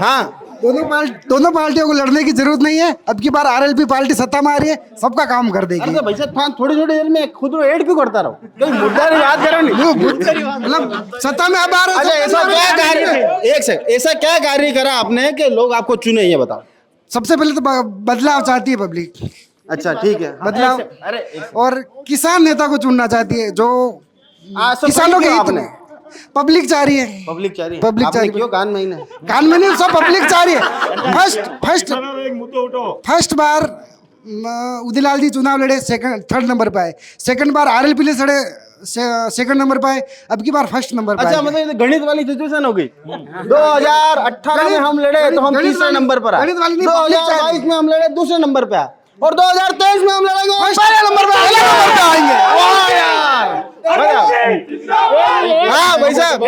हाँ, दोनों पार्टियों को लड़ने की जरूरत नहीं है। अब की बार आरएलपी पार्टी सत्ता में आ रही है, सबका काम कर देगी। अरे भाई साहब थोड़ी देर में खुद ऐड क्यों करता रहो? कोई मुद्दा नहीं याद करो नहीं। मतलब सत्ता में अब आ रहे। ऐसा क्या कार्य, एक सेकंड, ऐसा क्या कार्य करा आपने कि लोग आपको चुने, ये बताओ। सबसे पहले तो बदलाव चाहती है पब्लिक। अच्छा ठीक है, बदलाव। और किसान नेता को चुनना चाहती है जो किसानों के हित में। पब्लिक चाह रही है, पब्लिक चाह रही है। क्यों कान में नहीं, सब पब्लिक चाह रही है। फर्स्ट बार उदयलाल जी चुनाव लड़े, थर्ड नंबर पे आए। सेकंड बार आरएलपी ले सड़े, सेकंड नंबर पे आए। अब की बार फर्स्ट नंबर पे। अच्छा मतलब गणित वाली सिचुएशन हो गई। 2018 में हम लड़े तो हम तीसरे नंबर पर आए। 2022 में हम लड़े दूसरे नंबर पे आए और 2023 में हम लड़ेंगे पहले नंबर पे आएंगे। हाँ भाई साहब,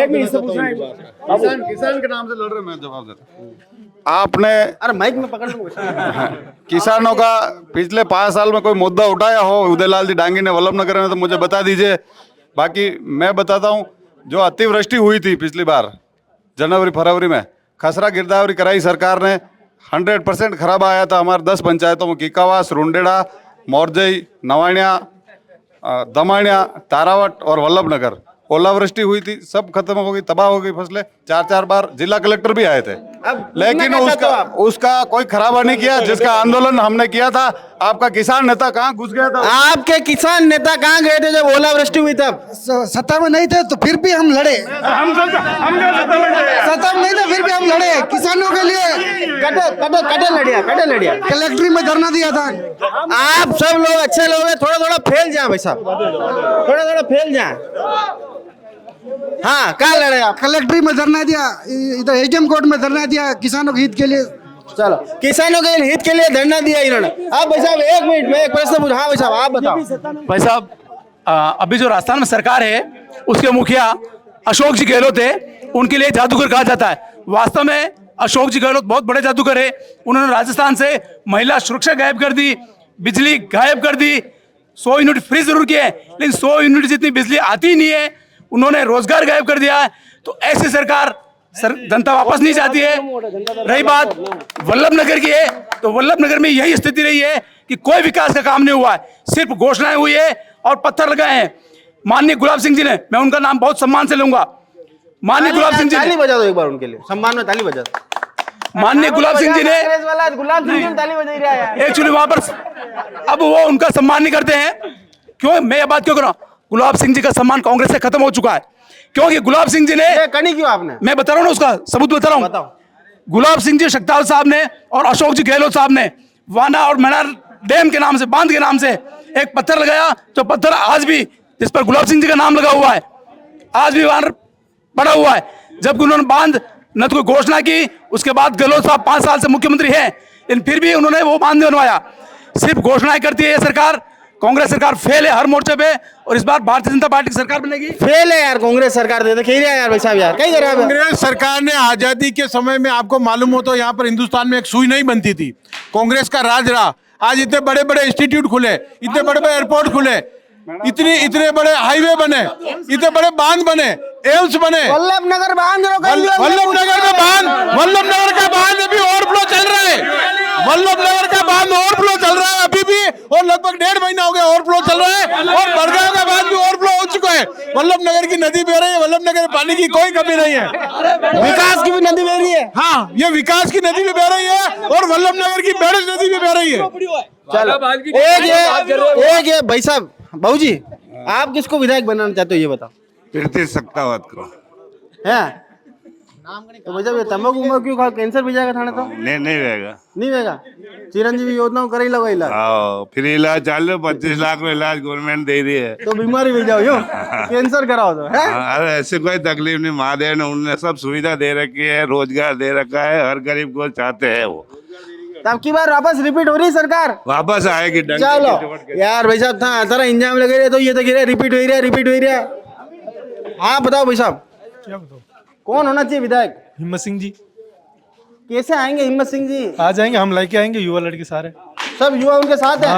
किसान के नाम से लड़ रहे, मैं जवाब देता। आपने अरे माइक में पकड़ लूंगा। किसानों का पिछले 5 साल में कोई मुद्दा उठाया हो उदयलाल जी डांगी ने वल्लभनगर में, तो मुझे बता दीजिए। बाकी मैं बताता हूँ, जो अतिवृष्टि हुई थी पिछली बार जनवरी फरवरी में, खसरा गिरदावरी कराई सरकार ने, 100% खराब आया था हमारे 10 पंचायतों में, किकावास, रुंडेड़ा, मोरजई, नवाणिया, दमाणिया, तारावट और वल्लभनगर। ओलावृष्टि हुई थी, सब खत्म हो गई, तबाह हो गई फसलें। 4 बार जिला कलेक्टर भी आए थे, लेकिन उसका कोई खराबा नहीं किया जिसका आंदोलन हमने किया था। आपका किसान नेता कहाँ घुस गया था? आपके किसान नेता कहाँ गए थे जब ओलावृष्टि हुई तब? सत्ता में नहीं थे तो फिर भी हम लड़े। सत्ता में नहीं थे फिर भी हम लड़े किसानों के लिए। कटे लड़िया कलेक्ट्री में धरना दिया था। आप सब लोग अच्छे लोग हैं, थोड़ा फैल जाए भाई साहब, थोड़ा फैल जाए। हाँ कहाँ लड़े आप? कलेक्ट्री में धरना दिया, इधर एटीएम कोर्ट में धरना दिया किसानों के हित के लिए। चलो किसानों के हित के लिए धरना दिया इन्होंने। आप भाई साहब 1 मिनट में एक प्रश्न पूछा। हाँ भाई साहब आप बताओ। भाई साहब अभी जो राजस्थान में सरकार है उसके मुखिया अशोक जी गहलोत है, उनके लिए जादूगर कहा जाता है। वास्तव में अशोक जी गहलोत बहुत बड़े जादूगर है। उन्होंने राजस्थान से महिला सुरक्षा गायब कर दी, बिजली गायब कर दी। 100 यूनिट फ्री जरूर किए, लेकिन 100 यूनिट जितनी बिजली आती ही नहीं है। उन्होंने रोजगार गायब कर दिया है। तो ऐसी सरकार जनता वापस नहीं चाहती है। रही बात वल्लभनगर की है, तो वल्लभनगर में यही स्थिति रही है कि कोई विकास का काम नहीं हुआ है, सिर्फ घोषणाएं हुई है और पत्थर लगाए हैं। माननीय गुलाब सिंह जी ने, मैं उनका नाम बहुत सम्मान से लूंगा। माननीय गुलाब सिंह जी ताली बजा दो एक बार उनके लिए, सम्मान में ताली बजा दो। माननीय गुलाब सिंह जी ने गुलाब सिंह जी ताली बजा रहा है एक्चुअली वहां पर अब वो उनका सम्मान नहीं करते हैं। क्यों मैं ये बात क्यों कर रहा हूँ? गुलाब सिंह जी का सम्मान कांग्रेस से खत्म हो चुका है, क्योंकि गुलाब सिंह जी ने कड़ी क्यों आपने, मैं बता रहा हूँ ना, उसका सबूत बता रहा हूँ। गुलाब सिंह जी शक्ताल साहब ने और अशोक जी गहलोत साहब ने वाना और मैनार डैम के नाम से, बांध के नाम से एक पत्थर लगाया, जो पत्थर आज भी जिस पर गुलाब सिंह जी का नाम लगा हुआ है, आज भी वहां पड़ा हुआ है। जबकि उन्होंने बांध न तो कोई घोषणा की, उसके बाद गहलोत साहब 5 साल से मुख्यमंत्री हैं, लेकिन फिर भी उन्होंने वो बांध बनवाया। सिर्फ घोषणाएं करती है ये सरकार। कांग्रेस सरकार फेल है हर मोर्चे पे, और इस बार भारतीय जनता पार्टी की सरकार बनेगी। फेल है यार कांग्रेस सरकार, दे खेल रहा है यार भाई साहब, यार कहीं खराब है। कांग्रेस सरकार ने आजादी के समय में, आपको मालूम हो तो यहाँ पर हिंदुस्तान में एक सुई नहीं बनती थी, कांग्रेस का राज रहा। आज इतने बड़े बड़े इंस्टीट्यूट खुले, इतने बड़े बड़े एयरपोर्ट खुले, इतने बड़े हाईवे बने, इतने बड़े बांध बने, एम्स बने। वल्लभनगर बांध, वल्लभनगर में बांध, वल्लभनगर का बांध अभी ओवरफ्लो चल रहा है, वल्लभनगर का बांध ओवरफ्लो चल रहा है अभी भी, और लगभग 1.5 महीना हो गया ओवरफ्लो चल रहा है, और बड़गांव का बांध भी ओवरफ्लो हो चुका है। वल्लभनगर की नदी बह रही है, वल्लभनगर में पानी की कोई कमी नहीं है, विकास की भी नदी बह रही है। हाँ, ये विकास की नदी भी बह रही है, और वल्लभनगर की बेड़स नदी भी बह रही है। चलो एक ये भाई साहब, बाबू जी आप किसको विधायक बनाना चाहते हो ये बताओ? प्रीति सख्तावत को है तो भाई साहब ये तंबाकू उम्र क्यों खा, कैंसर भी जाएगा थाने तो नहीं रहेगा, नहीं रहेगा। चिरंजीवी योजना करे लगा इलाज, फ्री इलाज चालू, 25 लाख में इलाज गवर्नमेंट दे रही है, तो बीमारी भी जाओ यो कैंसर कराओ तो है? अरे ऐसे कोई तकलीफ नहीं, महादेव ने उन्होंने सब सुविधा दे रखी है, रोजगार दे रखा है, हर गरीब को चाहते हैं वो। अब की बार वापस रिपीट हो रही है सरकार, वापस आएगी। चलो यार भाई साहब था सारा इंजाम लगे रहे तो ये तो गिरा, रिपीट हो रहा है। हाँ बताओ भाई साहब, क्या बताओ कौन होना चाहिए विधायक? हिम्मत सिंह जी। कैसे आएंगे हिम्मत सिंह जी? आ जाएंगे, हम लेके आएंगे, युवा लड़के सारे, सब युवा उनके साथ है।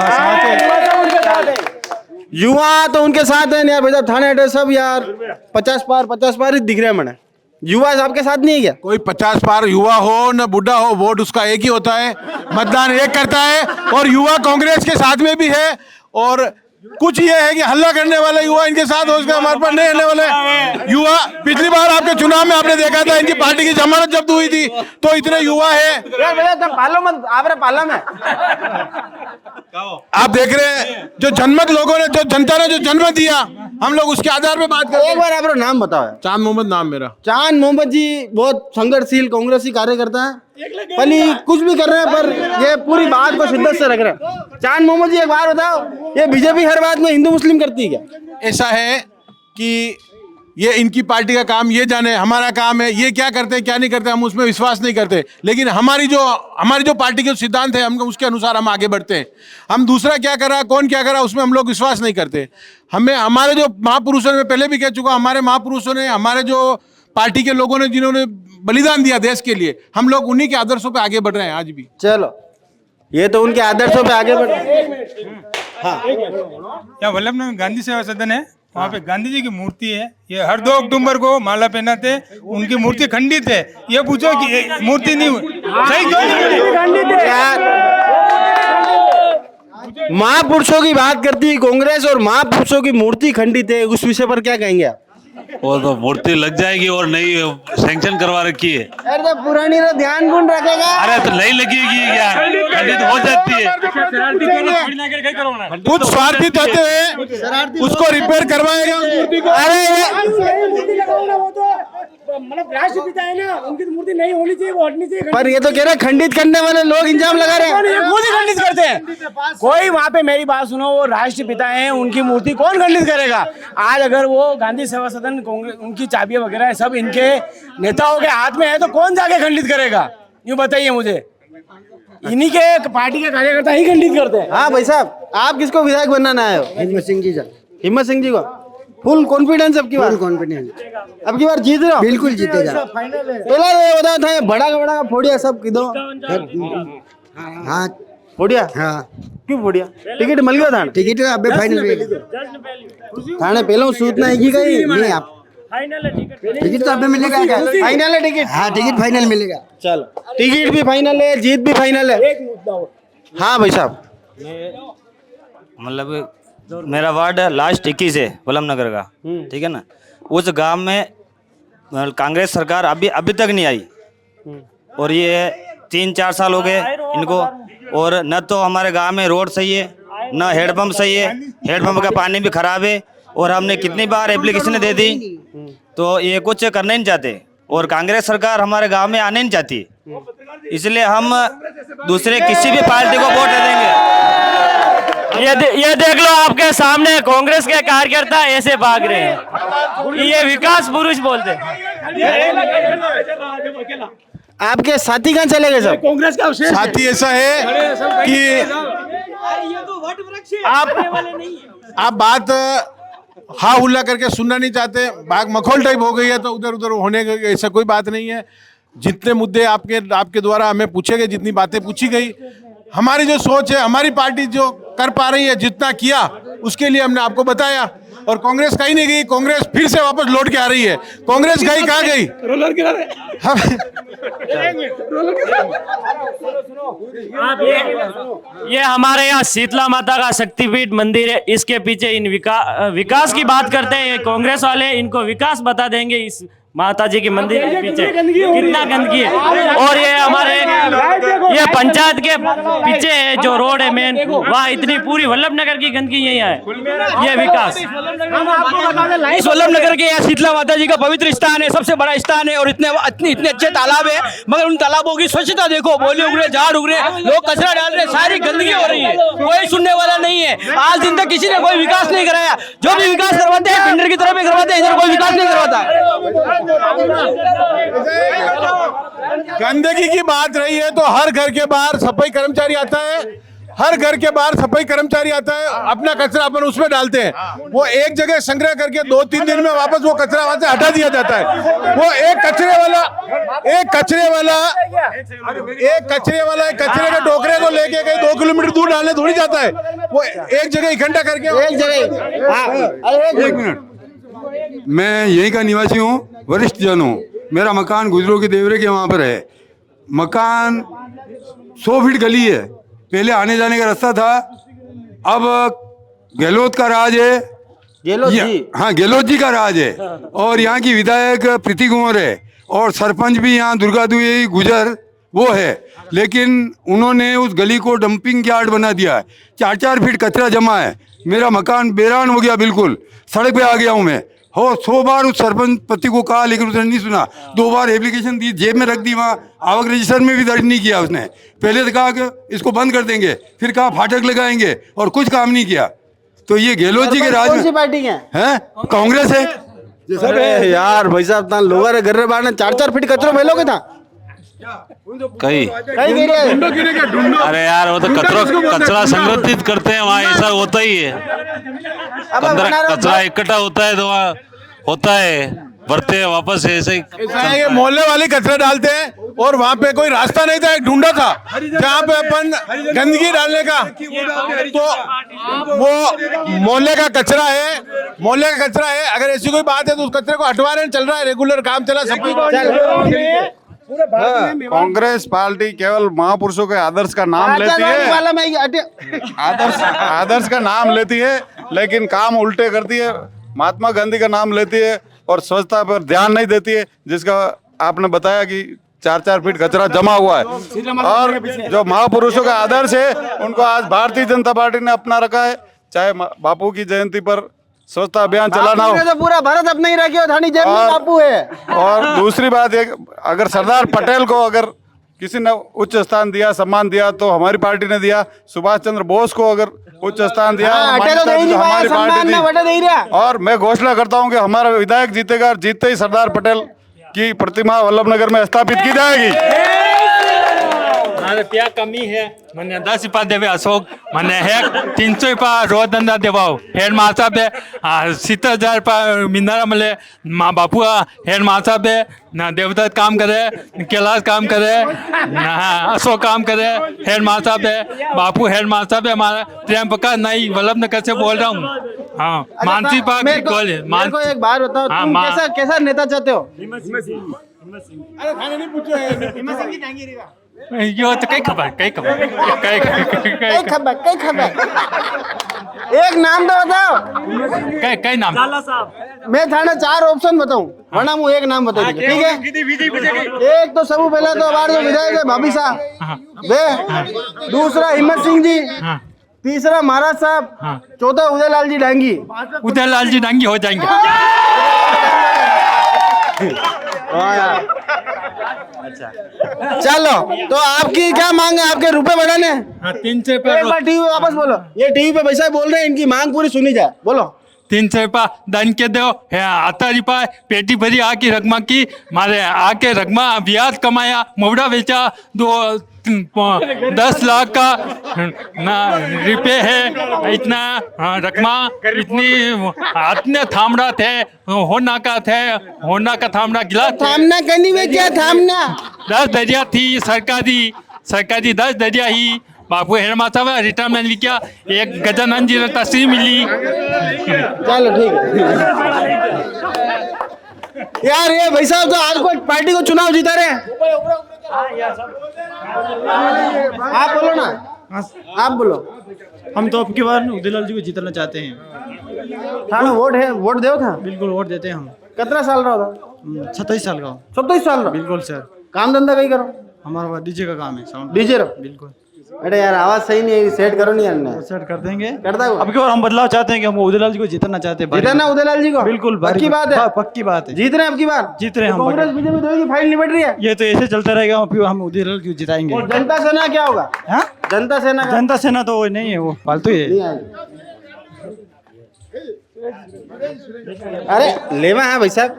युवा तो उनके साथ है यार भाई साहब, थाने अड्डे सब यार 50 पार ही दिख रहे हैं मैंने। युवा आपके साथ नहीं है क्या? कोई 50 पार युवा हो न बुढ़ा हो, वोट उसका एक ही होता है, मतदान एक करता है, और युवा कांग्रेस के साथ में भी है। और कुछ ये है कि हल्ला करने वाले युवा इनके साथ हो, उसका हमारे पास नहीं रहने वाले युवा। पिछली बार आपके चुनाव में आपने देखा था, इनकी पार्टी की जमानत जब्त हुई थी, तो इतने युवा है पालो मत, आप पाला में आप देख रहे हैं जो जनमत लोगों ने, जो जनता ने जो जन्म दिया, हम लोग उसके आधार पे बात करते हैं। एक बार आप नाम बताओ। चांद मोहम्मद नाम मेरा। चांद मोहम्मद जी बहुत संघर्षशील कांग्रेसी कार्यकर्ता है, पली कुछ भी कर रहे हैं पर ये पूरी बात को शिद्दत से रख रहे हैं। चांद मोहम्मद जी एक बार बताओ, ये बीजेपी हर बात में हिंदू मुस्लिम करती है क्या? ऐसा है कि ये इनकी पार्टी का काम ये जाने, हमारा काम है ये क्या करते हैं क्या नहीं करते, हम उसमें विश्वास नहीं करते। लेकिन हमारी जो पार्टी के सिद्धांत है, हम उसके अनुसार हम आगे बढ़ते हैं। हम दूसरा क्या कर रहा है, कौन क्या कर रहा है, उसमें हम लोग विश्वास नहीं करते। हमें हमारे जो महापुरुषों ने, मैं पहले भी कह चुका, हमारे महापुरुषों ने, हमारे जो पार्टी के लोगों ने जिन्होंने बलिदान दिया देश के लिए, हम लोग उन्हीं के आदर्शों पे आगे बढ़ रहे हैं आज भी। चलो ये तो उनके आदर्शों पे आगे बढ़ रहे हैं। हाँ, यहाँ वल्लभनगर गांधी सेवा सदन है, वहाँ पे गांधी जी की मूर्ति है। ये हर 2 अक्टूबर को माला पहनाते हैं, उनकी मूर्ति खंडित है। ये पूछो कि मूर्ति नहीं हुई, सही क्यों नहीं हुई? महापुरुषों की बात करती है कांग्रेस, और महापुरुषों की मूर्ति खंडित है, उस विषय पर क्या कहेंगे आप? वो तो मूर्ति लग जाएगी और नई सैंक्शन करवा रखी है। अरे तो पुरानी तो ध्यान कौन रखेगा? अरे तो नई लगेगी क्या, खंडित हो जाती है। कुछ स्वार्थी तत्व है, उसको रिपेयर करवाएगा मूर्ति को। मतलब राष्ट्रपिता है ना, उनकी मूर्ति नहीं होनी चाहिए, वो हटनी चाहिए। पर ये तो कह रहे खंडित करने वाले लोग इंजाम लगा रहे हैं। खुद ही खंडित करते हैं। कोई वहाँ पे, मेरी बात सुनो, वो राष्ट्रपिता हैं, उनकी मूर्ति कौन खंडित करेगा? आज अगर वो गांधी सेवा सदन, कांग्रेस, उनकी चाबियां वगैरह सब इनके नेताओं के हाथ में है, तो कौन जाके खंडित करेगा? यूँ बताइए मुझे। इन्हीं के पार्टी के कार्यकर्ता ही खंडित करते हैं। हाँ भाई साहब, आप किसको विधायक बनाना आए हो? हिम्मत सिंह जी। हिम्मत सिंह जी को फुल कॉन्फिडेंस अब की बार? कॉन्फिडेंस, अब की बार जीत रहे हो? बिल्कुल जीतेगा। पहला ये बताओ था, बड़ा का बड़ा फोड़िया सब किधर? हाँ फोड़िया। हाँ, क्यों फोड़िया? टिकट मिल गया था? टिकट अबे फाइनल थाने पहले सूचना है कि गई नहीं, आप टिकट तो अबे मिलेगा क्या? फाइनल है टिकट? हाँ, टिकट फाइनल मिलेगा। चलो टिकट भी फाइनल है, जीत भी फाइनल है। हाँ भाई साहब, मतलब मेरा वार्ड लास्ट 21 है वल्लभ नगर का, ठीक है ना। उस गांव में कांग्रेस सरकार अभी तक नहीं आई और ये 3-4 साल हो गए इनको। और न तो हमारे गांव में रोड सही है, न हेडपम्प सही है, हेडपम्प का पानी भी खराब है। और हमने कितनी बार एप्लीकेशन दे दी तो ये कुछ करना ही नहीं चाहते और कांग्रेस सरकार हमारे गांव में आने नहीं चाहती, इसलिए हम दूसरे किसी भी पार्टी को वोट दे देंगे। ये देख लो आपके सामने कांग्रेस के कार्यकर्ता ऐसे भाग रहे हैं, ये विकास पुरुष बोलते हैं। आपके साथी कहाँ चले गए सब? कांग्रेस का साथी ऐसा है कि आप बात हाँ हुल्ला करके सुनना नहीं चाहते, बाग मखौल टाइप हो गई है तो उधर उधर होने का ऐसा कोई बात नहीं है। जितने मुद्दे आपके द्वारा हमें पूछे गए, जितनी बातें पूछी गई, हमारी जो सोच है, हमारी पार्टी जो कर पा रही है, जितना किया उसके लिए हमने आपको बताया। और कांग्रेस कहीं नहीं गई, कांग्रेस फिर से वापस लौट के आ रही है। कांग्रेस गई कहाँ गई? रोलर गिरा ये हमारे यहाँ शीतला माता का शक्तिपीठ मंदिर है, इसके पीछे इन विकास की बात करते हैं कांग्रेस वाले, इनको विकास बता देंगे इस माता जी के मंदिर के पीछे कितना गंदगी है। और ये हमारे ये पंचायत के पीछे है जो रोड है मेन, वहाँ इतनी पूरी वल्लभ नगर की गंदगी यही है। ये विकास इस वल्लभ नगर के यहाँ शीतला माता जी का पवित्र स्थान है, सबसे बड़ा स्थान है और इतने अच्छे तालाब है, मगर उन तालाबों की स्वच्छता देखो, बोले उगड़े झाड़ उगड़े, लोग कचरा डाल रहे, सारी गंदगी हो रही है, कोई सुनने वाला नहीं है। आज दिन तक किसी ने कोई विकास नहीं कराया, जो भी विकास करवाते हैं पिंडर की तरफ करवाते हैं, इधर कोई विकास नहीं करवाता। गंदगी की बात रही है तो हर घर के बाहर सफाई कर्मचारी आता है, हर घर के बाहर सफाई कर्मचारी आता है, अपना कचरा अपन उसमें डालते हैं, वो एक जगह संग्रह करके 2-3 दिन में वापस वो कचरा वहां से हटा दिया जाता है। वो एक कचरे वाला कचरे के टोकरे को लेके कहीं 2 किलोमीटर दूर डालने थोड़ी जाता है, वो एक जगह इकट्ठा करके एक जगह। एक मिनट, मैं यहीं का निवासी हूँ, वरिष्ठ जन हूँ। मेरा मकान गुजरों के देवरे के वहाँ पर है। मकान 100 फीट गली है, पहले आने जाने का रास्ता था, अब गहलोत का राज है। गहलोत जी? हाँ, गहलोत जी का राज है। और यहाँ की विधायक प्रीति कुंवर है और सरपंच भी यहाँ दुर्गा दुई गुजर वो है, लेकिन उन्होंने उस गली को डंपिंग यार्ड बना दिया है। 4-4 फीट कचरा जमा है। मेरा मकान बेरान हो गया, बिल्कुल सड़क पे आ गया हूँ मैं। हो 100 बार उस सरपंच पति को कहा लेकिन उसने नहीं सुना। 2 बार एप्लीकेशन दी, जेब में रख दी, वहाँ आवक रजिस्टर में भी दर्ज नहीं किया उसने। पहले तो कहा कि इसको बंद कर देंगे, फिर कहा फाटक लगाएंगे और कुछ काम नहीं किया। तो ये गहलोत जी के राज में। कौन सी पार्टी है? कांग्रेस है। अरे यार भाई साहब, ता लोग घर बाहर 4-4 फीट कचरो मेलोगे था कई ढूंढो। अरे यार वो तो कचरा संगठित करते हैं वहाँ, ऐसा होता ही है। कचरा इकट्ठा होता है तो वहाँ होता है, भरते हैं वापस ऐसे ही। ये मोहल्ले वाले कचरा डालते हैं और वहाँ पे कोई रास्ता नहीं था, एक ढूंढा था जहाँ पे अपन गंदगी डालने का, तो वो मोहल्ले का कचरा है। अगर ऐसी कोई बात है तो उस कचरे को हटवा रहे हैं, चल रहा है, रेगुलर काम चला सब कुछ। कांग्रेस पार्टी केवल महापुरुषों के आदर्श का नाम लेती है, आदर्श का नाम लेती है, लेकिन काम उल्टे करती है। महात्मा गांधी का नाम लेती है और स्वच्छता पर ध्यान नहीं देती है, जिसका आपने बताया कि 4-4 फीट कचरा जमा हुआ है। और जो महापुरुषों का आदर्श है उनको आज भारतीय जनता पार्टी ने अपना रखा है। चाहे बापू की जयंती पर स्वच्छता अभियान चलाना हो, तो पूरा भारत अपने ही रखे हो, थानी जेब में बापू है। और दूसरी बात एक, अगर सरदार पटेल को अगर किसी ने उच्च स्थान दिया, सम्मान दिया, तो हमारी पार्टी ने दिया। सुभाष चंद्र बोस को अगर उच्च स्थान दिया, हमारी पार्टी दी। और मैं घोषणा करता हूं कि हमारा विधायक जीतेगा और जीतते ही सरदार पटेल की प्रतिमा वल्लभ नगर में स्थापित की जाएगी। क्या कमी है मैंने 10 रुपया देवे अशोक मैंने है 300 रुपया रोज धंधा देवाओ हेड मासा पे 70,000 रुपया मिंदारा मिले माँ बापू हेड मासा पे ना देवदत्त काम करे, कैलाश काम करे, अशोक काम करे, हेड मासा पे बापू हेड मासा पे हमारा प्रेम प्रकाश नहीं वल्लभ नगर से बोल रहा हूँ। हाँ, मानसी पार्क मेरे को एक बात बताओ, तुम कैसा नेता चाहते हो? अरे खाने नहीं पूछो यो तो कई खबर एक नाम तो बताओ। कई नाम मैं थाने 4 ऑप्शन बताऊं वरना मुझे एक नाम बता दीजिए, ठीक है। एक तो सबसे पहला तो हमारे जो विधायक है भाभी साहब वे, दूसरा हिम्मत सिंह जी, तीसरा महाराज साहब, चौथा उदयलाल जी डांगी। उदयलाल जी डांगी हो जाएंगे। अच्छा चलो, तो आपकी क्या मांग है? आपके रुपए बढ़ाने? 300 एक बार टीवी वापस बोलो, ये टीवी पे पैसा बोल रहे हैं, इनकी मांग पूरी सुनी जाए, बोलो। 300 रुपया दान के दो है, आता रुपया पेटी भरी आके रकमा की मारे आके रकमा ब्याज कमाया, मोबड़ा बेचा, 10 लाख का ना रुपये है, इतना रकमा, इतनी इतने थामड़ा थे, होना का थामड़ा गिलास, थामना करनी में क्या थामना? 10 दरिया थी सरकारी 10 दरिया ही बापू हेरमा साहब रिटायरमेंट लिखा, एक गजानंद जी ने तस्वीर मिली। चलो ठीक है यार, ये भाई साहब तो आज को पार्टी को चुनाव जीता रहे हैं। आप बोलो ना, आप बोलो। हम तो अब की बार उदयलाल जी को जीतना चाहते हैं। थाना वोट है, वोट दो था? बिल्कुल वोट देते हैं हम। कितना साल रहा था? 27 साल का। 27 साल? बिल्कुल सर। काम धंधा कहीं करो? हमारा डीजे का काम है, साउंड डीजे रो? बिल्कुल। अरे यार आवाज सही नहीं है, सेट करो नहीं यार। सेट कर देंगे, करता हूँ। अब की बार हम बदलाव चाहते हैं कि हम उदयलाल जी को जीतना चाहते हैं। जीतना उदयलाल जी को? बिल्कुल पक्की बात है? पक्की बात है। जीत रहे हैं अब की बार? जीत रहे हैं हम। कांग्रेस बीजेपी दोनों की फाइल निबट रही है। ये तो ऐसे चलता रहेगा, हम उदयलाल जी को जिताएंगे। और जनता सेना क्या होगा? जनता सेना? जनता सेना तो वो नहीं है, वो फालतू ही है। अरे लेवा है भाई साहब,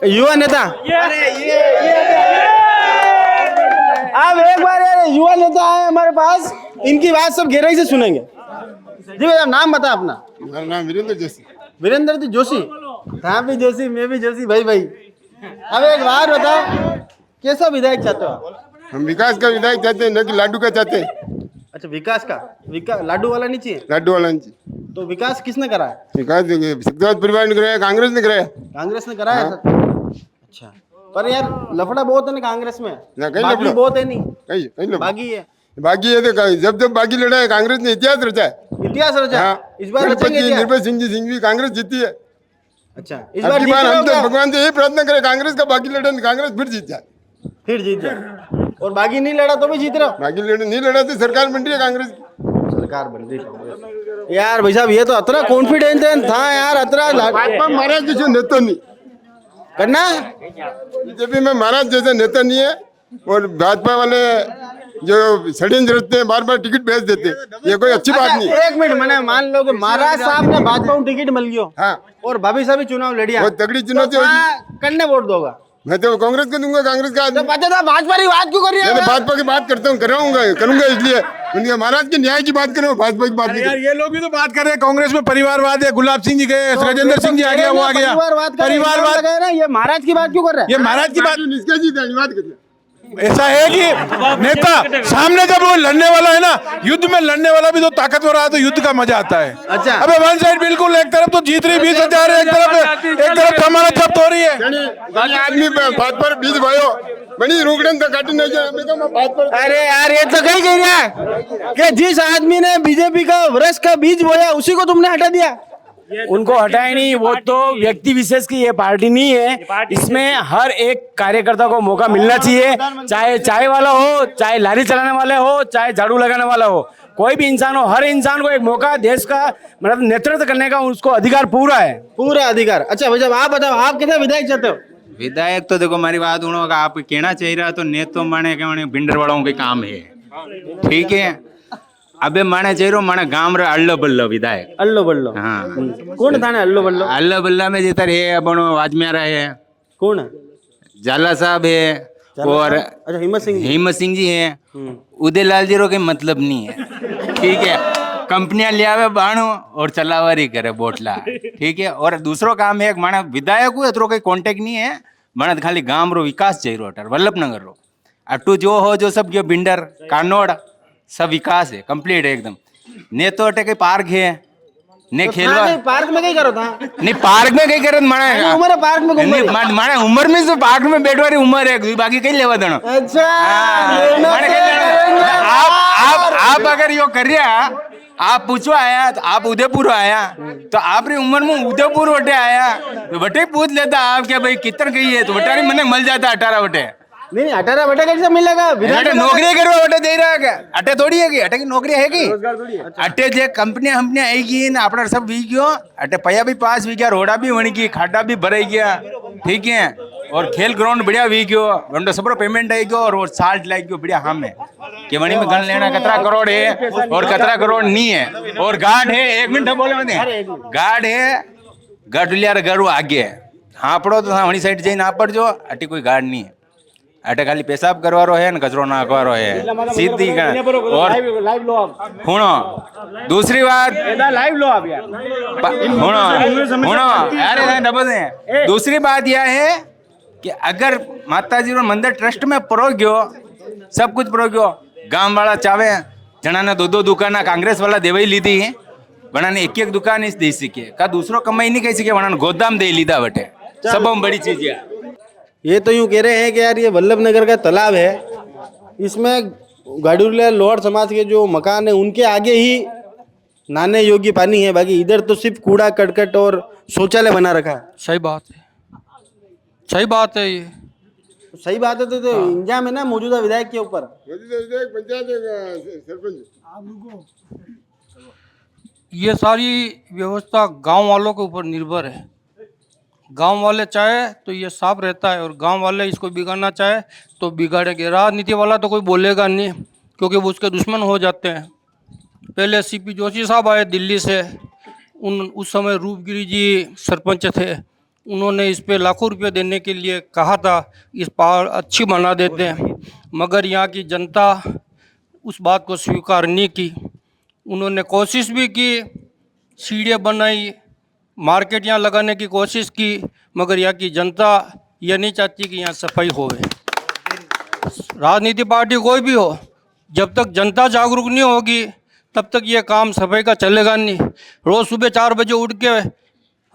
युवा नेता। अब एक बार यार युवा नेता आए हमारे पास, इनकी बात सब गहराई से सुनेंगे। जी भैया नाम बता अपना। मेरा नाम वीरेंद्र जोशी। वीरेंद्र जी जोशी? हाँ भी जोशी, मैं भी जोशी भाई। अब एक बात बताओ, कैसा विधायक चाहते हो आप? हम विकास का विधायक चाहते हैं, न कि लाडू का चाहते हैं। अच्छा विकास का, लाडू वाला नहीं चाहिए? लाडू वाला नहीं चाहिए। तो विकास किसने करा है? विकास शक्तिवाद परिवार ने कराया, कांग्रेस ने कराया। कांग्रेस ने कराया? अच्छा, पर यार लफड़ा बहुत है ना कांग्रेस में, कहीं बागी लफड़ा बहुत है नहीं? कहीं बागी है। बागी है तो जब बागी लड़ा है कांग्रेस ने इतिहास रचा है। इतिहास रचा? इस बार रचेंगे क्या? निर्भय सिंह भी कांग्रेस जीती है। अच्छा इस बार हम तो भगवान से यही प्रार्थना करें कांग्रेस का बागी लड़े, कांग्रेस फिर जीत जाए। फिर जीत जाए? और बागी नहीं लड़ा तो भी जीत रहा? बागी लड़े नहीं लड़ा तो सरकार बन रही है कांग्रेस की। सरकार बन रही है यार भाई साहब, ये तो अतरा कॉन्फिडेंस था यार, अतरा भाजपा महाराज जैसे नेता नहीं करना। बीजेपी में महाराज जैसा नेता नहीं है, और भाजपा वाले जो षड्यंत्र रचते हैं, बार बार टिकट भेज देते हैं, ये कोई अच्छी बात नहीं है। एक मिनट, मैंने मान लो कि महाराज साहब ने भाजपा को टिकट मिल गयो, हाँ, और भाभी साहब चुनाव लड़िया, बहुत तगड़ी चुनौती होगी। करने वोट दोगा? मैं तो कांग्रेस को दूंगा, कांग्रेस का। तो पता था भाजपा की बात क्यों कर रही है? मैं भाजपा की बात करता हूँ, करूंगा इसलिए उनके महाराज के न्याय की बात करूँ, भाजपा की बात नहीं। यार ये लोग भी तो बात कर रहे हैं, कांग्रेस में परिवारवाद है, गुलाब सिंह जी गए, गजेंद्र सिंह जी आ गया, वो आ गया, परिवारवाद है ना। ये महाराज की बात क्यों कर रहे हैं? ये महाराज की बात इसके जी धन्यवाद करते। ऐसा है कि नेता सामने जब वो लड़ने वाला है ना, युद्ध में लड़ने वाला भी तो ताकतवर रहा, तो युद्ध का मजा आता है। अच्छा, अबे वन साइड बिल्कुल, एक तरफ तो जीत रही 20,000, एक तरफ हमारा जब्त हो रही है। आदमी बात पर बीज भयो बनी रुकड़न तो काटी नहीं जाए। अरे यार ये तो कहीं कह रहा है कि जिस आदमी ने बीजेपी का वृक्ष का बीज बोया उसी को तुमने हटा दिया। उनको हटाए नहीं, वो तो व्यक्ति विशेष की ये पार्टी नहीं है। इसमें हर एक कार्यकर्ता को मौका मिलना चाहिए, चाहे चाय वाला हो, चाहे लारी चलाने वाले हो, चाहे झाड़ू लगाने वाला हो, कोई भी इंसान हो, हर इंसान को एक मौका देश का मतलब नेतृत्व करने का उसको अधिकार पूरा है, पूरा अधिकार। अच्छा भैया आप बताओ, आप कैसा विधायक चाहते हो? विधायक तो देखो मारी बात उन्होंने का आप कहना चाहिए रहा तो नेतो माने के बिंडर वालों के काम है, ठीक है। अबे माने चाहिए माने गांव रे अल्लो बल्लो विधायक, अल्लो बल्लो, हाँ कौन थाने अल्लो बल्लो? अल्लो बल्ला में जितर है अपनो वाजमेरा है, कौन है? जाला साहब है, और अच्छा हिम्मत सिंह जी है। उदयलाल जी रो के मतलब नहीं है, ठीक है। कंपनियां ले आवे बाणो और चलावारी करे बोटला, ठीक है। और दूसरो काम है माने विधायक को एतरो कोई कांटेक्ट नहीं है, माने खाली गांव रो विकास चाहिए रोटर वल्लभनगर रो अट्टू जो हो जो सब जो बिंडर कानोड़ सब विकास है, कंप्लीट है एकदम। ने तो अटे के पार्क है ने तो खेलवा पार्क में कहीं करो था? नहीं पार्क में कहीं करत माने उम्र पार्क में घूम रही माने उम्र में तो पार्क में बैठवारी उम्र है, बाकी कहीं लेवा देनो। अच्छा आप अगर यो कर रहा आप पूछो आया तो आप उदयपुर आया तो आपरी उम्र में उदयपुर वटे आया तो वटे पूछ लेता आप क्या भाई कितने गई है तो वटारी मैंने मिल जाता 18 वटे नहीं 18 बटे कैसे मिलेगा अटे नौकरी करवा वटे दे रहा है अटे थोड़ी है अटे की नौकरी है की अटे जे कंपनियां हमने आएगी ना अपना सब वी गयो अटे पया भी पास वी गया रोड़ा भी बन गई खाटा भी भराई गया ठीक है और खेल ग्राउंड बढ़िया वी गयो वंडो सबरो पेमेंट आई गयो और वो साल्ट लाग गयो बढ़िया हम है कि वणी में गण लेना कतरा करोड़ है और कतरा करोड़ नहीं है और गार्ड है 1 मिनट बोले मैंने गार्ड है गार्ड गरु आगे हाँ पड़ो तो वणी साइड जाइन आप पड़ जो अटे कोई गार्ड नहीं है अटे खाली पेशाब करवा रो है न कचरो नाखवा रो है सीधी और सुनो दूसरी बात लाइव लो आप यार सुनो अरे डबल है दूसरी बात यह है कि अगर माताजी रो मंदिर ट्रस्ट में परो गयो सब कुछ परो गयो गांव वाला चावे जना ने 2 दुकान कांग्रेस वाला देवई ली थी वना ने एक दुकान इस दे सके का दूसरो कमाई नहीं कह सके वना ने गोदाम दे लीधा बटे सब बड़ी चीज है ये तो यूं कह रहे हैं कि यार ये वल्लभ नगर का तालाब है इसमें गाडुलिया लोअर समाज के जो मकान है उनके आगे ही नहाने योग्य पानी है बाकी इधर तो सिर्फ कूड़ा करकट और शौचालय बना रखा है सही बात है सही बात है ये सही बात है तो इंजाम है ना मौजूदा विधायक के ऊपर ये सारी व्यवस्था गांव वालों के ऊपर निर्भर है गांव वाले चाहे तो ये साफ रहता है और गांव वाले इसको बिगाड़ना चाहे तो बिगाड़ेंगे राजनीति वाला तो कोई बोलेगा नहीं क्योंकि वो उसके दुश्मन हो जाते हैं पहले सीपी जोशी साहब आए दिल्ली से उस समय रूपगिरी जी सरपंच थे उन्होंने इस पे लाखों रुपए देने के लिए कहा था इस पहाड़ अच्छी बना देते हैं मगर यहाँ की जनता उस बात को स्वीकार नहीं की उन्होंने कोशिश भी की सीढ़ियाँ बनाई मार्केट यहाँ लगाने की कोशिश की मगर यहाँ की जनता ये नहीं चाहती कि यहाँ सफाई होवे राजनीति पार्टी कोई भी हो जब तक जनता जागरूक नहीं होगी तब तक ये काम सफाई का चलेगा नहीं रोज़ सुबह 4 बजे उठ के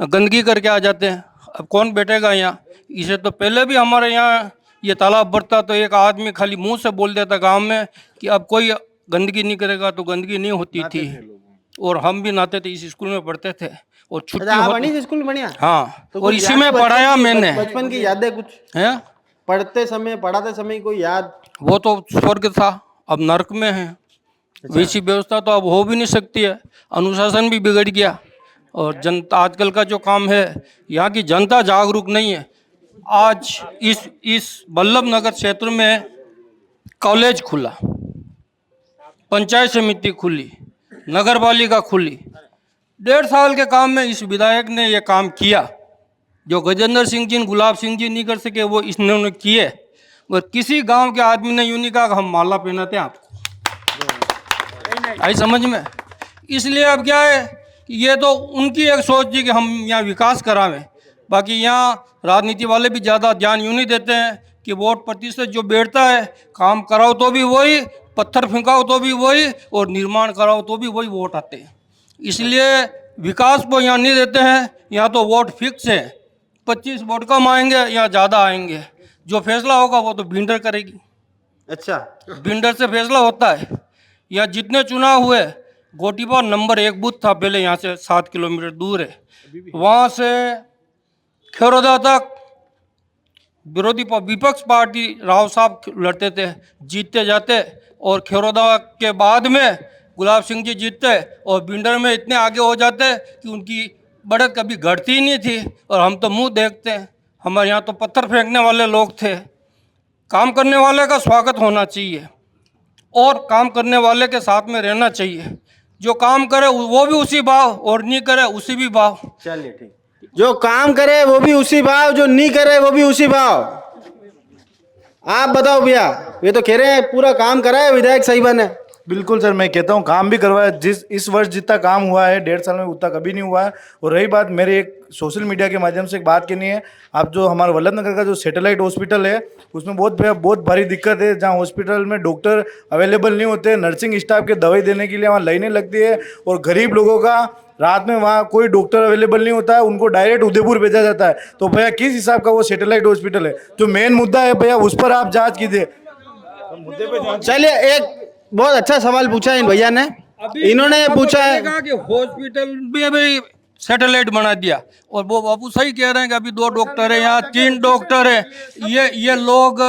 गंदगी करके आ जाते हैं अब कौन बैठेगा यहाँ इसे तो पहले भी हमारे यहाँ ये तालाब बढ़ता तो एक आदमी खाली मुंह से बोल देता गांव में कि अब कोई गंदगी नहीं करेगा तो गंदगी नहीं होती थी और हम भी नहाते थे इस स्कूल में पढ़ते थे और छुट्टी स्कूल बढ़िया हाँ तो और इसी में पढ़ाया मैंने बचपन की यादें कुछ है पढ़ते समय कोई याद वो तो स्वर्ग था अब नरक में है वैसी व्यवस्था तो अब हो भी नहीं सकती है अनुशासन भी बिगड़ गया और जनता आजकल का जो काम है यहाँ की जनता जागरूक नहीं है आज इस वल्लभ नगर क्षेत्र में कॉलेज खुला पंचायत समिति खुली नगर पालिका खुली 1.5 साल के काम में इस विधायक ने ये काम किया जो गजेंद्र सिंह जी गुलाब सिंह जी नहीं कर सके वो इन्होंने किए और किसी गांव के आदमी ने यूं नहीं कहा हम माला पहनाते हैं आपको आई समझ में इसलिए अब क्या है कि ये तो उनकी एक सोच थी कि हम यहाँ विकास करावें बाकी यहाँ राजनीति वाले भी ज़्यादा ध्यान यूँ नहीं देते हैं कि वोट प्रतिशत जो बैठता है काम कराओ तो भी वही पत्थर फेंकाओ तो भी वही और निर्माण कराओ तो भी वही वोट आते हैं इसलिए विकास को यहाँ नहीं देते हैं यहाँ तो वोट फिक्स है 25 वोट कम आएंगे या ज़्यादा आएंगे जो फैसला होगा वो तो बिल्डर करेगी अच्छा बिल्डर से फैसला होता है यहाँ जितने चुनाव हुए गोटीपार नंबर 1 बूथ था पहले यहाँ से 7 किलोमीटर दूर है वहाँ से खेरोदा तक विपक्ष पार्टी राव साहब लड़ते थे जीतते जाते और खेरोदा के बाद में गुलाब सिंह जी जीतते और बिल्डर में इतने आगे हो जाते कि उनकी बढ़त कभी घटती ही नहीं थी और हम तो मुंह देखते हैं हमारे यहाँ तो पत्थर फेंकने वाले लोग थे काम करने वाले का स्वागत होना चाहिए और काम करने वाले के साथ में रहना चाहिए जो काम करे वो भी उसी भाव और नहीं करे उसी भी भाव चलिए ठीक जो काम करे वो भी उसी भाव जो नहीं करे वो भी उसी भाव आप बताओ भैया ये तो कह रहे हैं पूरा काम करा है विधायक साहिबान ने बिल्कुल सर मैं कहता हूँ काम भी करवाया इस वर्ष जितना काम हुआ है 1.5 साल में उतना कभी नहीं हुआ है और रही बात मेरे एक सोशल मीडिया के माध्यम से एक बात कहनी है आप जो हमारा वल्लभ नगर का जो सैटेलाइट हॉस्पिटल है उसमें बहुत भारी दिक्कत है जहाँ हॉस्पिटल में डॉक्टर अवेलेबल नहीं होते नर्सिंग स्टाफ के दवाई देने के लिए वहाँ लाइनें लगती है और गरीब लोगों का रात में वहाँ कोई डॉक्टर अवेलेबल नहीं होता है उनको डायरेक्ट उदयपुर भेजा जाता है तो भैया किस हिसाब का वो सैटेलाइट हॉस्पिटल है जो मेन मुद्दा है भैया उस पर आप जाँच कीजिए चलिए बहुत अच्छा सवाल पूछा इन भैया ने। इन्होंने ये पूछा है कि हॉस्पिटल में भी सैटेलाइट बना दिया, और वो बापू सही कह रहे हैं कि अभी 2 डॉक्टर है यहाँ, 3 डॉक्टर है। ये लोग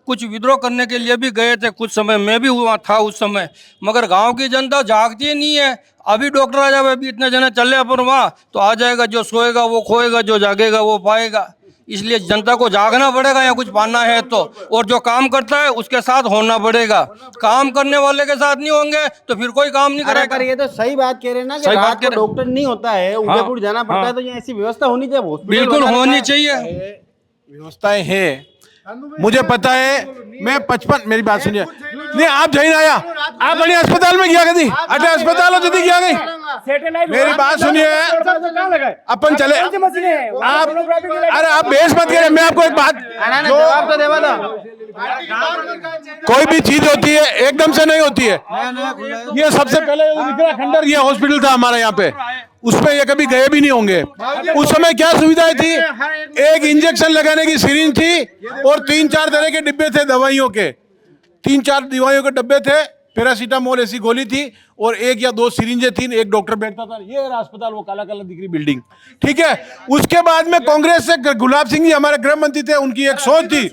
कुछ विद्रोह करने के लिए भी गए थे कुछ समय, मैं भी हुआ था उस समय, मगर गांव की जनता जागती नहीं है। अभी डॉक्टर आ जाए, अभी इतने जने चले अपन वहाँ, तो आ जाएगा, जो सोएगा वो खोएगा, जो जागेगा वो पाएगा। इसलिए जनता को जागना पड़ेगा या कुछ पाना है तो, और जो काम करता है उसके साथ होना पड़ेगा। काम करने वाले के साथ नहीं होंगे तो फिर कोई काम नहीं करेगा। पर ये तो सही बात कह रहे हैं ना कि सही बात रात कह को रहे हैं। डॉक्टर नहीं होता है, उदयपुर जाना पड़ता है, तो ये ऐसी व्यवस्था होनी चाहिए। हॉस्पिटल बिल्कुल बना होनी रखा है। चाहिए। व्यवस्थाएं हैं, मुझे पता है। मैं 55, मेरी बात सुनिए, नहीं आप जैन आया, आप बड़ी अस्पताल में गया कभी? अटे अस्पताल हो जल्दी गया नहीं? मेरी बात सुनिए, अपन चले आप, अरे आप बेस मत करें। मैं आपको एक बात, जवाब तो देवा था। कोई भी चीज होती है एकदम से नहीं होती है। ये सबसे पहले विक्रा खंडर ये हॉस्पिटल था हमारा यहाँ पे, उसमें ये कभी गए भी नहीं होंगे। उस समय क्या सुविधाएं थी? एक इंजेक्शन लगाने की सिरिंज थी और 3-4 तरह के डिब्बे थे दवाइयों के, 3-4 दवाइयों के डब्बे थे, पैरासीटामोल ऐसी गोली थी और 1 या 2 सिरिंजें थी, एक डॉक्टर बैठता था। ये रहा अस्पताल, वो काला काला दिख रही बिल्डिंग, ठीक है। उसके बाद में कांग्रेस से गुलाब सिंह जी हमारे गृह मंत्री थे, उनकी एक सोच थी,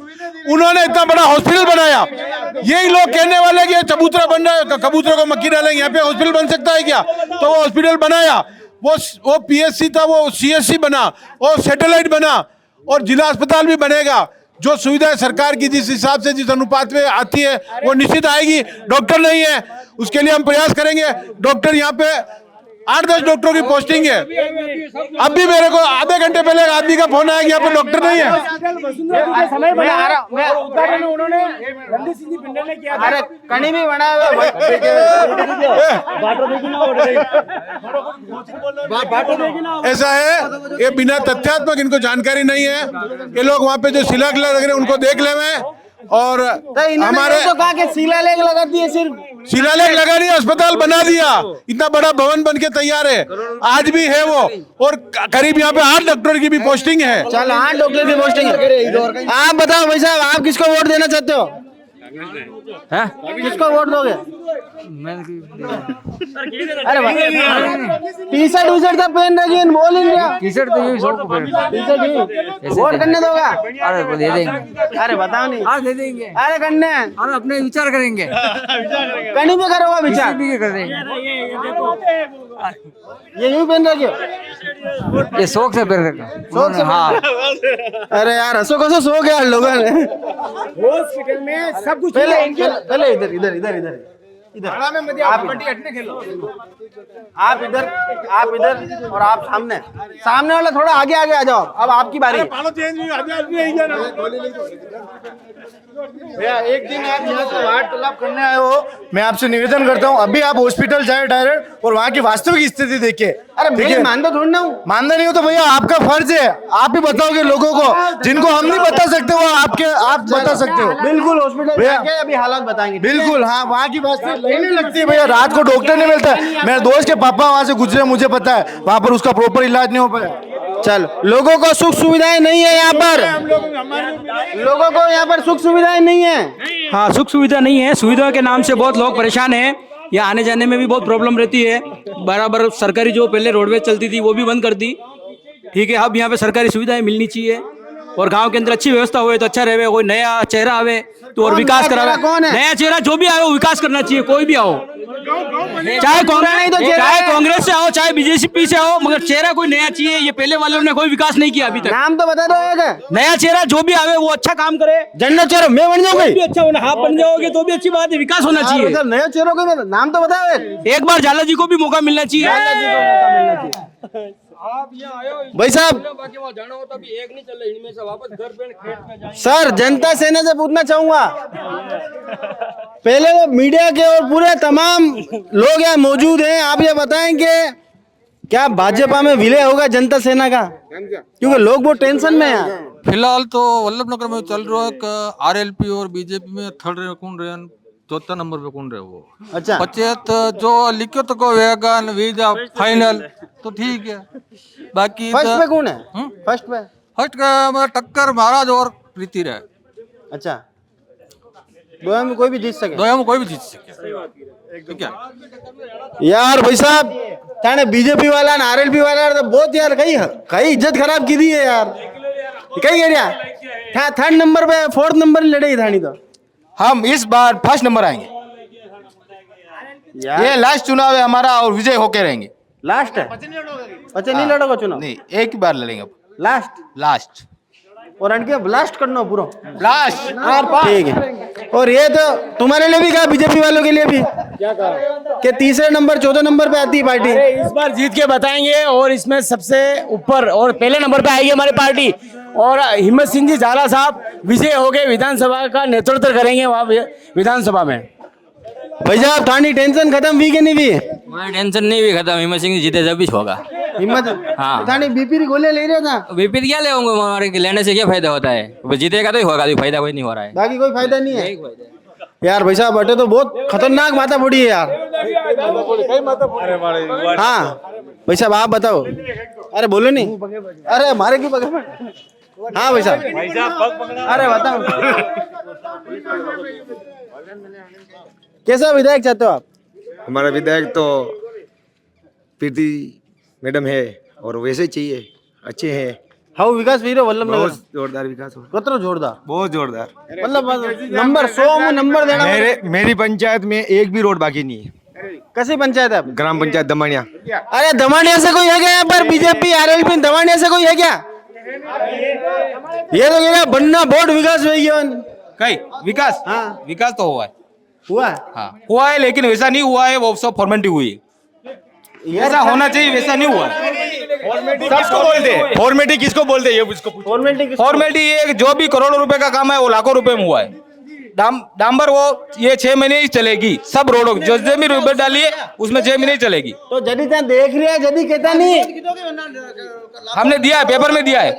उन्होंने इतना बड़ा हॉस्पिटल बनाया। यही लोग कहने वाले कि ये चबूतरा बन रहा है, कबूतरों को मक्खी डालेंगे, यहाँ पे हॉस्पिटल बन सकता है क्या? तो वो हॉस्पिटल बनाया, वो पीएचसी था, वो सीएचसी बना, और सैटेलाइट बना, और जिला अस्पताल भी बनेगा। जो सुविधाएं सरकार की जिस हिसाब से, जिस अनुपात में आती है, वो निश्चित आएगी। डॉक्टर नहीं है, उसके लिए हम प्रयास करेंगे। डॉक्टर यहाँ पे 8-10 डॉक्टरों की पोस्टिंग है। अब भी मेरे को आधे घंटे पहले एक आदमी का फोन आया कि यहाँ पे डॉक्टर नहीं है। अरे कहीं भी बना हुआ ऐसा है, ये बिना तथ्यात्मक, इनको जानकारी नहीं है। ये लोग वहाँ पे जो शिलालेख लग रहे हैं उनको देख ले में, और हमारे तो कहा कि शिलालेख लगा दिए, सिर्फ शिलालेख लगा दिया, अस्पताल बना दिया, इतना बड़ा भवन बन के तैयार है, आज भी है वो। और करीब यहाँ पे 8 डॉक्टर की भी पोस्टिंग है। चल 8 डॉक्टर की पोस्टिंग है। आप बताओ भाई साहब, आप किसको वोट देना चाहते हो? किसको वोट दोगे? अरे टी शर्ट सब पहन रखी है, बोल इंडिया टी शर्ट तो यही शॉर्ट पहन वोट करने दोगा? अरे वो दे देंगे। अरे बताओ नहीं। हाँ दे देंगे। अरे करने और अपने विचार करेंगे, कहीं भी करोगा विचार, किसी भी कर देंगे। ये यूं पहन रखे हो? ये शौक से पहन रखा। शौक से? हाँ। अरे यार हंसो कसो सो गया लोगों ने। हॉस्पिटल में सब कुछ पहले इधर इधर इधर इधर इधर आप इधर और आप सामने वाला थोड़ा आगे आगे आ जाओ। अब आपकी बारी है। भैया एक दिन आप यहाँ से वार्तालाप करने आए हो, मैं आपसे निवेदन करता हूँ अभी आप हॉस्पिटल जाए डायरेक्ट और वहाँ की वास्तविक स्थिति देखिए। अरे मैं मानता थोड़ी ना हूँ। मानना नहीं हो तो भैया आपका फर्ज है, आप ही बताओगे लोगों को, जिनको हम नहीं बता सकते वो आप बता सकते हो। बिल्कुल हॉस्पिटल भैया जाके अभी हालात बताएंगे। बिल्कुल हाँ, वहाँ की वास्तविक लाइनें लगती है भैया, रात को डॉक्टर नहीं मिलता है। मेरे दोस्त के पापा वहाँ से गुजरे, मुझे पता है, वहाँ पर उसका प्रॉपर इलाज नहीं हो पाया। चल लोगों को सुख सुविधाएं नहीं है यहाँ पर, लोगों को यहाँ पर सुख सुविधाएं नहीं है। हाँ सुख सुविधा नहीं है, सुविधा के नाम से बहुत लोग परेशान हैं। यहाँ आने जाने में भी बहुत प्रॉब्लम रहती है। बराबर सरकारी जो पहले रोडवेज चलती थी वो भी बंद कर दी, ठीक है। अब यहाँ पे सरकारी सुविधाएं मिलनी चाहिए और गांव के अंदर अच्छी व्यवस्था हुए तो अच्छा रहे। कोई नया चेहरा आवे तो और विकास करावे। नया चेहरा जो भी आए वो विकास करना चाहिए, कोई भी आओ, चाहे कांग्रेस से आओ चाहे बीजेपी से आओ, मगर चेहरा कोई नया चाहिए। ये पहले वालों ने कोई विकास नहीं किया अभी तक। नाम तो बता दो। नया चेहरा जो भी आवे वो अच्छा काम करे। झंडा चेहरा मैं बन जाऊंगा, भी अच्छा होना, आप बन जाओगे तो भी अच्छी बात है, विकास होना चाहिए। नया चेहरों को नाम तो बताओ। एक बार झाला जी को भी मौका मिलना चाहिए। भाई साहब सर, जनता सेना से पूछना चाहूंगा, पहले तो मीडिया के और पूरे तमाम लोग यहाँ मौजूद हैं, आप ये बताएंगे क्या भाजपा में विलय होगा जनता सेना का? क्योंकि लोग बहुत टेंशन में हैं। फिलहाल तो वल्लभ नगर में चल रहा है आरएलपी और बीजेपी में थर्ड कौन रहे, चौथा नंबर पे कौन रहे वो। अच्छा पचेत जो लिखित को वेगन वीजा फाइनल तो ठीक है, बाकी फर्स्ट पे कौन है? फर्स्ट पे का टक्कर महाराज और प्रीति रहे। अच्छा दो में कोई भी जीत सके। दो में कोई भी जीत सके। ठीक है यार भाई साहब थाने बीजेपी वाला ना आरएलपी वाला तो बहुत यार कई इज्जत खराब की दी है यार। कई एरिया थर्ड नंबर पे फोर्थ नंबर लड़ेगी थानी तो हम इस बार फर्स्ट नंबर आएंगे। ये लास्ट चुनाव है हमारा और विजय होके रहेंगे। लास्ट है अच्छा नहीं लड़ोगा चुनाव? नहीं एक ही बार लड़ेंगे लास्ट और अनके ब्लास्ट करना पूरा ब्लास्ट। ठीक है। और ये तो तुम्हारे लिए भी कहा बीजेपी वालों के लिए भी क्या कहा कि तीसरे नंबर चौथे नंबर पे आती है पार्टी। इस बार जीत के बताएंगे और इसमें सबसे ऊपर और पहले नंबर पे आएगी हमारी पार्टी और हिम्मत सिंह जी झाला साहब विजय हो गए विधानसभा का नेतृत्व करेंगे वहाँ विधानसभा में। भाई साहब थानी टेंशन खत्म हुई कि नहीं हुई? हमारी टेंशन नहीं हुई खत्म। हिम्मत सिंह जीते जब भी होगा। हिम्मत हाँ थानी बीपी की गोलियां ले रहा था। बीपी क्या ले होंगे हमारे लेने से क्या फायदा होता है? जीतेगा तो ही होगा, फायदा कोई नहीं हो रहा है। बाकी कोई फायदा नहीं है यार। भाई साहब बटे तो बहुत खतरनाक माता पड़ी है यार। हाँ भाई साहब आप बताओ। अरे बोलो नहीं अरे हमारे की पकड़। हाँ भाई साहब अरे बताओ कैसा विधायक चाहते हो आप? हमारा विधायक तो प्रीति मैडम है और वैसे चाहिए अच्छे हैं। हाउ विकास वीर वल्लभ नगर जोरदार विकास हो कतरो जोरदार बहुत जोरदार मतलब नंबर 100 में नंबर देना। मेरी पंचायत में एक भी रोड बाकी नहीं है। कैसी पंचायत है? ग्राम पंचायत दमनिया। अरे दमानिया से कोई है क्या यहाँ पर? बीजेपी आरएलपी दमानिया से कोई है क्या? ये तो क्या बनना बोर्ड विकास कई विकास। हाँ विकास तो हुआ है हाँ हुआ है लेकिन वैसा नहीं हुआ है। वो सब फॉर्मेलिटी हुई है। ऐसा होना चाहिए वैसा नहीं हुआ। किसको बोलते हैं फॉर्मेलिटी? किसको बोलते हैं ये उसको फॉर्मेलिटी ये जो भी करोड़ों रुपए का काम है वो लाखों रुपए में हुआ है। डांबर वो ये 6 महीने ही चलेगी सब रोडों जो भी रुपए डालिए उसमें 6 महीने ही चलेगी। तो जदी त्या देख रहे हैं जदी कहता नहीं हमने दिया है पेपर में दिया है।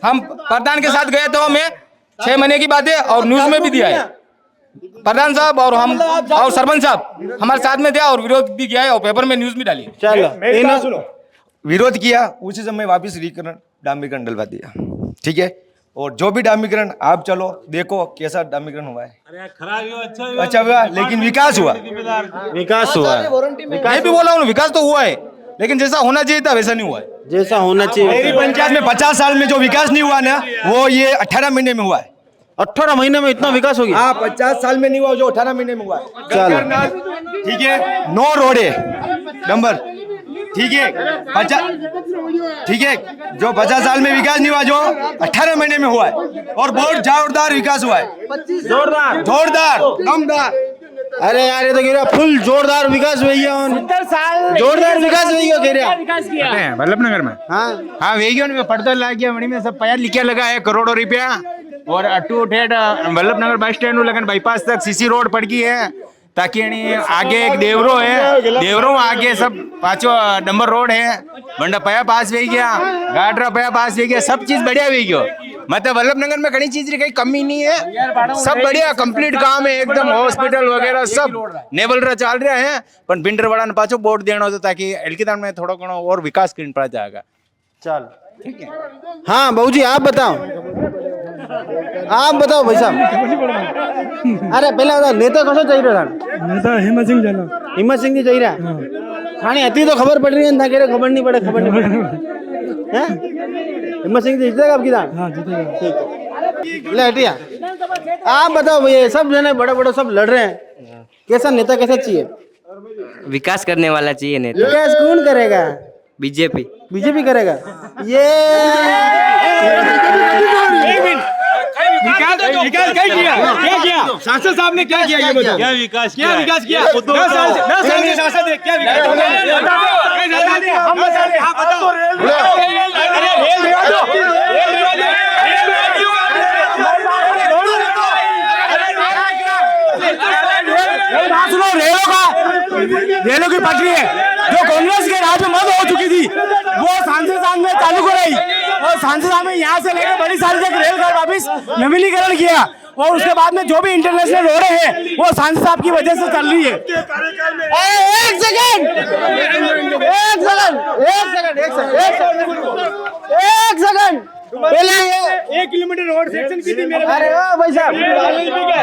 हम प्रधान के साथ गए तो हमें 6 महीने की बात है और न्यूज में भी दिया है। प्रधान साहब और हम और सरपंच साहब हमारे साथ में दिया और विरोध भी किया है और पेपर में न्यूज भी डाली। चलो विरोध किया उसी समय वापिस रीकरण डांबरीकरण डलवा दिया। ठीक है और जो भी डांबरीकरण आप चलो देखो कैसा डांबरीकरण हुआ है। अच्छा हुआ लेकिन विकास हुआ। विकास हुआ मैं भी बोला हूँ विकास तो हुआ है लेकिन जैसा होना चाहिए था वैसा नहीं हुआ है। जैसा होना चाहिए। मेरी पंचायत में 50 साल में जो विकास नहीं हुआ ना वो ये 18 महीने में हुआ है। 18 महीने में इतना विकास हो गया? हाँ 50 साल में नहीं हुआ जो 18 महीने में हुआ है। चलो ठीक है 9 रोड है नंबर। ठीक है 50 ठीक है जो 50 साल में विकास नहीं हुआ जो 18 महीने में हुआ है और बहुत जोरदार विकास हुआ है। जोरदार दमदार। अरे यार ये तो कह रहा फुल जोरदार विकास हुई है। जोरदार विकास हुई है कह रहा वल्लभ नगर में। हाँ वेगी पड़ता लग गया मणि में सब पैर लिखा लगा है करोड़ों रुपया और अटू ठेठ वल्लभ नगर बस स्टैंड लगन बाईपास तक सीसी रोड पड़ गई है ताकि आगे एक देवरो है देवरो आगे सब 5 नंबर रोड है बंडा पया पास भी गया गाडरा पया पास भी गया सब चीज बढ़िया भी गयो। मतलब वल्लभ नगर में कई चीज की कहीं कमी नहीं है सब बढ़िया कंप्लीट काम है एकदम हॉस्पिटल वगैरह सब नेवल चल रहा है पर बिंडर वाला ने पाछो बोर्ड देना होता ताकि एलकीदान में थोड़ा घणो और विकास कर पड़ा जाएगा। चल ठीक है। हाँ बहू जी आप बताओ भाई साहब। अरे पहले बताओ नेता कसो चाहिए था? नेता हिम्मत सिंह झाला। हिम्मत सिंह जी चाहिए खानी अति तो खबर पड़ रही है ना कह रहे खबर नहीं पड़े हैं? हिम्मत सिंह जी जीतेगा आपकी दान? हाँ जीतेगा। ठीक है ले हटिया आप बताओ भैया सब जने बड़े बड़े सब लड़ रहे हैं कैसा नेता कैसा चाहिए? विकास करने वाला चाहिए नेता। विकास कौन करेगा? बीजेपी करेगा। ये विकास क्या किया शासन साहब ने क्या किया ये बताओ। क्या विकास किया 10 साल के शासन ने क्या विकास रेलों की पटरी है जो कांग्रेस के राज में बंद हो चुकी थी वो सांसद साहब ने चालू कराई और सांसद साहब ने यहाँ से लेकर बड़ी सारी तक रेल का वापिस नवीनीकरण किया और उसके बाद में जो भी इंटरनेशनल रोडें हैं वो सांसद साहब की वजह से चल रही है। एक सेकंड पहले 6 किलोमीटर रोड सेक्शन की थी मेरे अरे ओ भाई साहब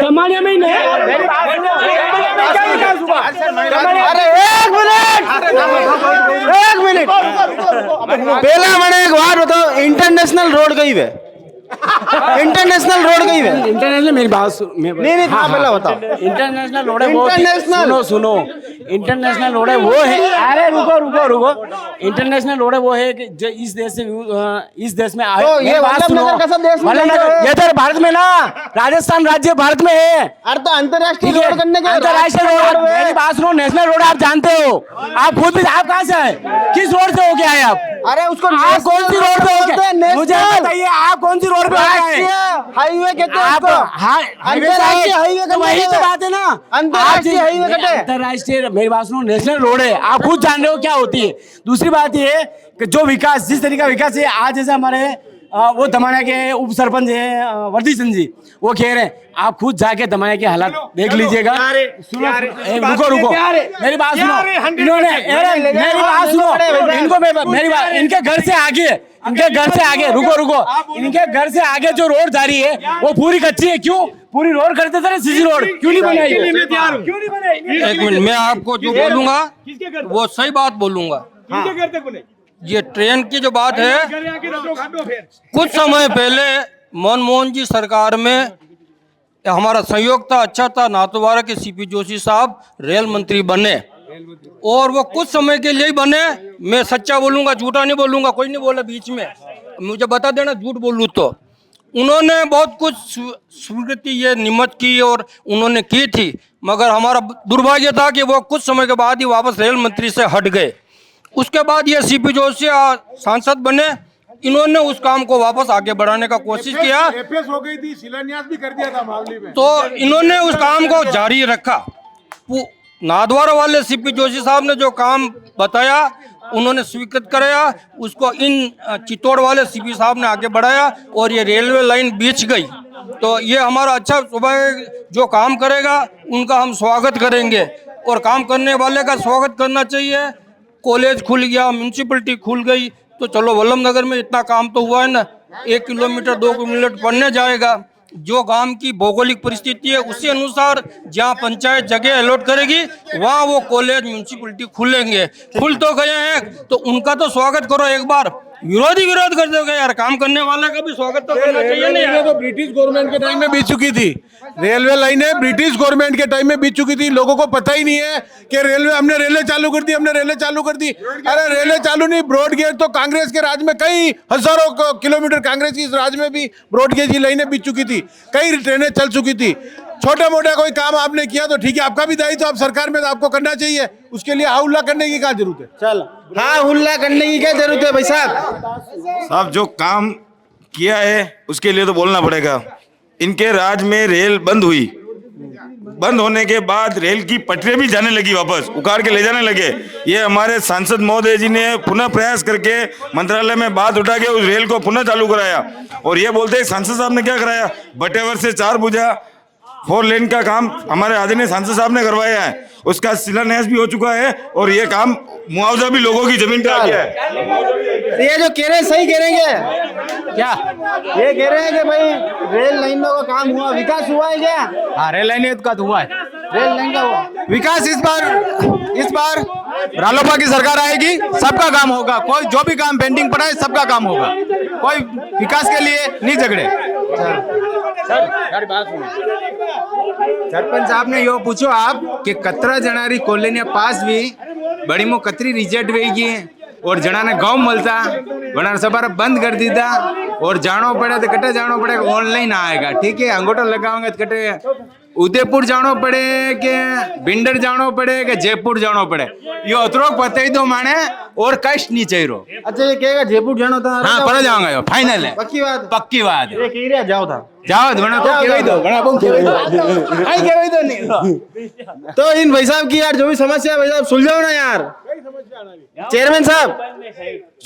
दमानिया में ही नहीं अरे एक मिनट पहला मैंने एक बात बताओ, इंटरनेशनल रोड कहीं है? इंटरनेशनल रोड कहीं है? इंटरनेशनल मेरी बात नहीं नहीं हाँ पहला बताओ। इंटरनेशनल रोड है वो, इंटरनेशनल सुनो इंटरनेशनल रोड है वो है। अरे रुको, इंटरनेशनल रोड है वो है कि जो इस देश से इस देश में आए। तो ये वल्लभनगर कैसा देश में है? ये तो भारत में ना, राजस्थान राज्य भारत में है। अरे तो अंतरराष्ट्रीय रोड करने का अंतरराष्ट्रीय रोड, मेरी बात सुनो, नेशनल रोड आप जानते हो, आप खुद भी, आप कहाँ से है, किस रोड से होके आए आप? अरे उसको आप कौन सी रोड पे होके, मुझे बताइए आप कौन सी रोड पे होके आए? हाईवे कहते हैं आप अंतरराष्ट्रीय हाईवे तो वही तो बात है ना, अंतरराष्ट्रीय हाईवे कहते हैं। अंतरराष्ट्रीय, मेरी बात सुनो, नेशनल रोड है, आप खुद जान रहे हो क्या होती है। दूसरी बात ये कि जो विकास, जिस तरीके का विकास है आज, जैसे हमारे वो दमानिया के उप सरपंच है वर्दी सिंह जी, वो कह रहे हैं, आप खुद जाके दमानिया के हालात देख लीजिएगा। रुको मेरी बात सुनो, इन्होंने मेरी बात सुनो, इनको मेरी बात, इनके घर से आगे रुको इनके घर से आगे जो रोड जा रही है वो पूरी कच्ची है। क्यों पूरी रोड करते थे, सीसी रोड क्यों नहीं बनाई? एक मिनट, मैं आपको जो बोलूंगा वो सही बात बोलूंगा। ये ट्रेन की जो बात है, कुछ समय पहले मनमोहन जी सरकार में हमारा सहयोग था, अच्छा था, नाथद्वारा के सीपी जोशी साहब रेल मंत्री बने, और वो कुछ समय के लिए ही बने। मैं सच्चा बोलूंगा, झूठा नहीं बोलूंगा, कोई नहीं बोला बीच में, मुझे बता देना झूठ बोलूँ तो। उन्होंने बहुत कुछ स्वीकृति ये नियमित की और उन्होंने की थी, मगर हमारा दुर्भाग्य था कि वो कुछ समय के बाद ही वापस रेल मंत्री से हट गए। उसके बाद ये सीपी जोशी सांसद बने, इन्होंने उस काम को वापस आगे बढ़ाने का कोशिश किया, हो गई थी, शिलान्यास भी कर दिया था मावली में, तो इन्होंने उस काम को जारी रखा। नाथद्वारा वाले सीपी जोशी साहब ने जो काम बताया उन्होंने स्वीकृत कराया, उसको इन चित्तौड़ वाले सीपी साहब ने आगे बढ़ाया और ये रेलवे लाइन बीच गई। तो ये हमारा अच्छा सुबह जो काम करेगा उनका हम स्वागत करेंगे, और काम करने वाले का स्वागत करना चाहिए। कॉलेज खुल गया, म्यूनसिपलिटी खुल गई, तो चलो वल्लभनगर में इतना काम तो हुआ है ना, 1 किलोमीटर 2 किलोमीटर पढ़ने जाएगा। जो गांव की भौगोलिक परिस्थिति है उसी अनुसार जहां पंचायत जगह अलॉट करेगी वहां वो कॉलेज म्यूनसिपलिटी खुलेंगे। खुल तो गए हैं तो उनका तो स्वागत करो एक बार। विरोध कर दोगे यार, काम करने वाले का भी स्वागत तो करना चाहिए। नहीं तो ब्रिटिश गवर्नमेंट के टाइम में बीत चुकी थी, रेलवे लाइनें ब्रिटिश गवर्नमेंट के टाइम में बीत चुकी थी। लोगों को पता ही नहीं है कि हमने रेलवे चालू कर दी, अरे रेलवे चालू नहीं, ब्रॉडगेज तो कांग्रेस के राज में कई हजारों किलोमीटर, कांग्रेस की इस राज में भी ब्रॉडगेज की लाइनें बीत चुकी थी, कई ट्रेनें चल चुकी थी। छोटा मोटा कोई काम आपने किया तो ठीक है, आपका भी दायित्व, आप सरकार में तो आपको करना चाहिए, उसके लिए हुल्ला करने की क्या जरूरत है? चल हाँ, हुल्ला करने की क्या जरूरत है भाई साहब? जो काम किया है उसके लिए तो बोलना पड़ेगा। इनके राज में रेल बंद हुई, बंद होने के बाद रेल की पटरियां भी जाने लगी, वापस उखाड़ के ले जाने लगे। ये हमारे सांसद महोदय जी ने पुनः प्रयास करके मंत्रालय में बात उठा के उस रेल को पुनः चालू कराया, और ये बोलते हैं सांसद साहब ने क्या कराया, बटेवर से 4 भुजा 4 लेन का काम हमारे आदरणीय सांसद साहब ने करवाया है, उसका शिलान्यास भी हो चुका है, और ये काम मुआवजा भी लोगों की जमीन का आ गया है। ये जो कह रहे हैं सही कह रहे हैं क्या? ये कह रहे हैं कि भाई रेल लाइनों का काम हुआ, विकास हुआ है क्या? हाँ, रेल लाइन का तो हुआ है, रेल लाइन का हुआ विकास। इस बार रालोपा की सरकार आएगी, सबका काम होगा, कोई जो भी काम पेंडिंग पड़ा है सबका काम होगा, कोई विकास के लिए नहीं झगड़े। सरपंच साहब ने यो पूछो आप कि कतरा जनारी कॉलोनी पास भी बड़ी मो कतरी रिजेक्ट वेगी और जना ने गाँव मिलता बना सबारा बंद कर दीता, और जानो पड़े तो कटे जानो पड़े, ऑनलाइन आएगा, ठीक है, अंगूठा लगाओगे तो कटे उदयपुर जानो पड़े के बिंडर जानो पड़े के जयपुर जानो पड़े, यो अतरोक पता ही तो माने, और कष्ट नहीं चाहिए। अच्छा ये कहेगा जयपुर जानो था? हाँ, पर जाऊंगा यो, फाइनल है, पक्की बात है। ये कह रहा जाओ था, जाओ बना तो केवई दो, बना तो केवई दो नहीं। तो इन भाई साहब की यार जो भी समस्या है भाई साहब सुलझाओ ना यार, चेयरमैन साहब,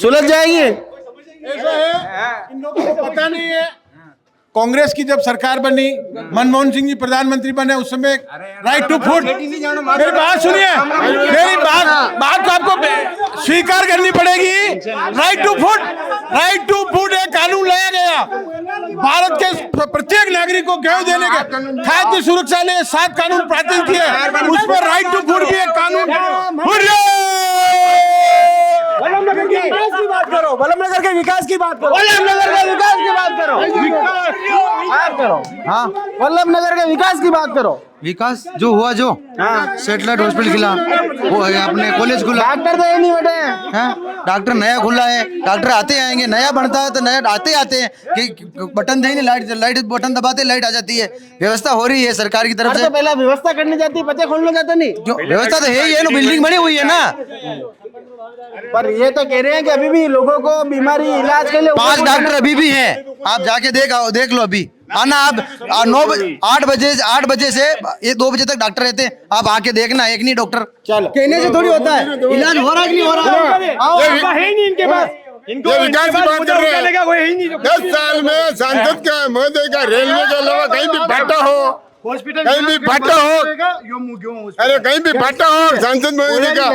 सुलझ जाएगी। ऐसा है, इन लोगों को पता नहीं है कांग्रेस की जब सरकार बनी, मनमोहन सिंह जी प्रधानमंत्री बने, उस समय राइट टू फूड, मेरी बात सुनिए, मेरी बात को आपको स्वीकार करनी पड़ेगी। राइट टू फूड एक कानून लाया गया, भारत के प्रत्येक नागरिक को गेहूं देने के खाद्य सुरक्षा ने 7 कानून पारित किए, उसमें राइट टू फूड भी एक कानून। वल्लभनगर के विकास की बात करो, वल्लभनगर के विकास की बात करो, वल्लभनगर के विकास की बात करो, हाँ वल्लभनगर के विकास की बात करो। विकास जो हुआ, जो सेटेलाइट हॉस्पिटल खुला, वो है अपने कॉलेज खुला, डॉक्टर तो ये नहीं बैठे हैं, डॉक्टर नया खुला है, डॉक्टर आते आएंगे, नया बनता है तो नया आते हैं कि बटन देंगे, लाइट बटन दबाते लाइट आ जाती है। व्यवस्था हो रही है सरकार की तरफ से। तो पहले व्यवस्था करनी जाती है, बच्चे खोलने जाते नहीं। जो व्यवस्था तो है ही है ना, बिल्डिंग बनी हुई है ना। पर ये तो कह रहे हैं कि अभी भी लोगों को बीमारी इलाज के लिए 5 डॉक्टर अभी भी हैं, आप जाके देख लो। अभी आना आप 8 बजे से ये 2 बजे तक डॉक्टर रहते हैं, आप आके देखना, एक नहीं डॉक्टर। चलो कहने से थोड़ी होता है, इलाज हो रहा है कि नहीं हो रहा है नहीं इनके पास। ये विकास की बात कर रहे हैं। 10 साल में सांसद का महोदय का रेलवे के अलावा कहीं भी भाटा हो, कहीं भी भाटा हो, अरे कहीं भी भाटा हो सांसद महोदय का।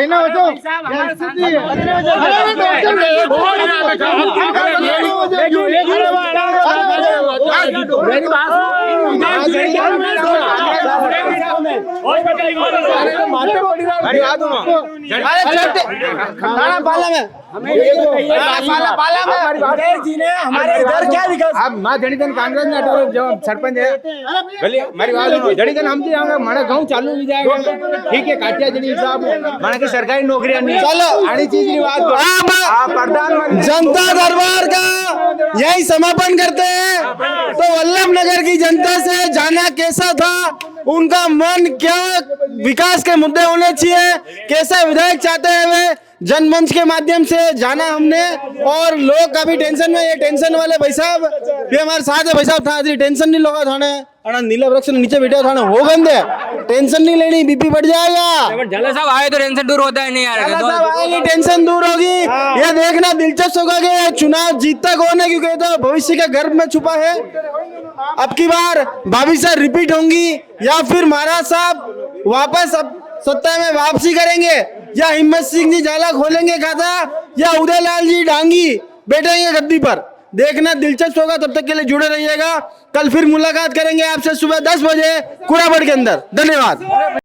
हमारे इधर क्या विकास? आप मां जड़ीधन कांग्रेस में अटो जब सरपंच है भले हमारी बात सुनो, जड़ीधन हम जी आऊंगा, माना गांव चालू हो जाएगा, ठीक है, काटिया जड़ी साहब माना की सरकारी नौकरियां नहीं, चलो आनी चीज की बात करो। प्रधानमंत्री जनता दरबार का यही समापन करते हैं। तो वल्लभनगर की जनता से जाना कैसा था, उनका मन क्या विकास के मुद्दे होने चाहिए, कैसा विधायक चाहते हैं वे जनमंच के माध्यम से जाना हमने। और लोग काफी टेंशन में, ये टेंशन वाले भाई साहब भी हमारे साथ है। भाई साहब था टेंशन नहीं लोगा थाने नीला वृक्ष नीचे बैठे थाने हो गंदे, टेंशन नहीं लेनी, बीपी बढ़ जाएगा। झाला साहब आए तो टेंशन दूर होता है, नहीं आ रहा, टेंशन दूर होगी। ये देखना दिलचस्प होगा कि चुनाव जीतता कौन है, क्योंकि तो भविष्य के गर्भ में छुपा है। अब की बार भाभी साहब रिपीट होंगी या फिर महाराज साहब वापस अब सत्ता में वापसी करेंगे, या हिम्मत सिंह जी झाला खोलेंगे खाता, या उदयलाल जी डांगी बैठेंगे गद्दी पर। देखना दिलचस्प होगा, तब तक के लिए जुड़े रहिएगा। कल फिर मुलाकात करेंगे आपसे सुबह 10 बजे कुराबड़ के अंदर। धन्यवाद।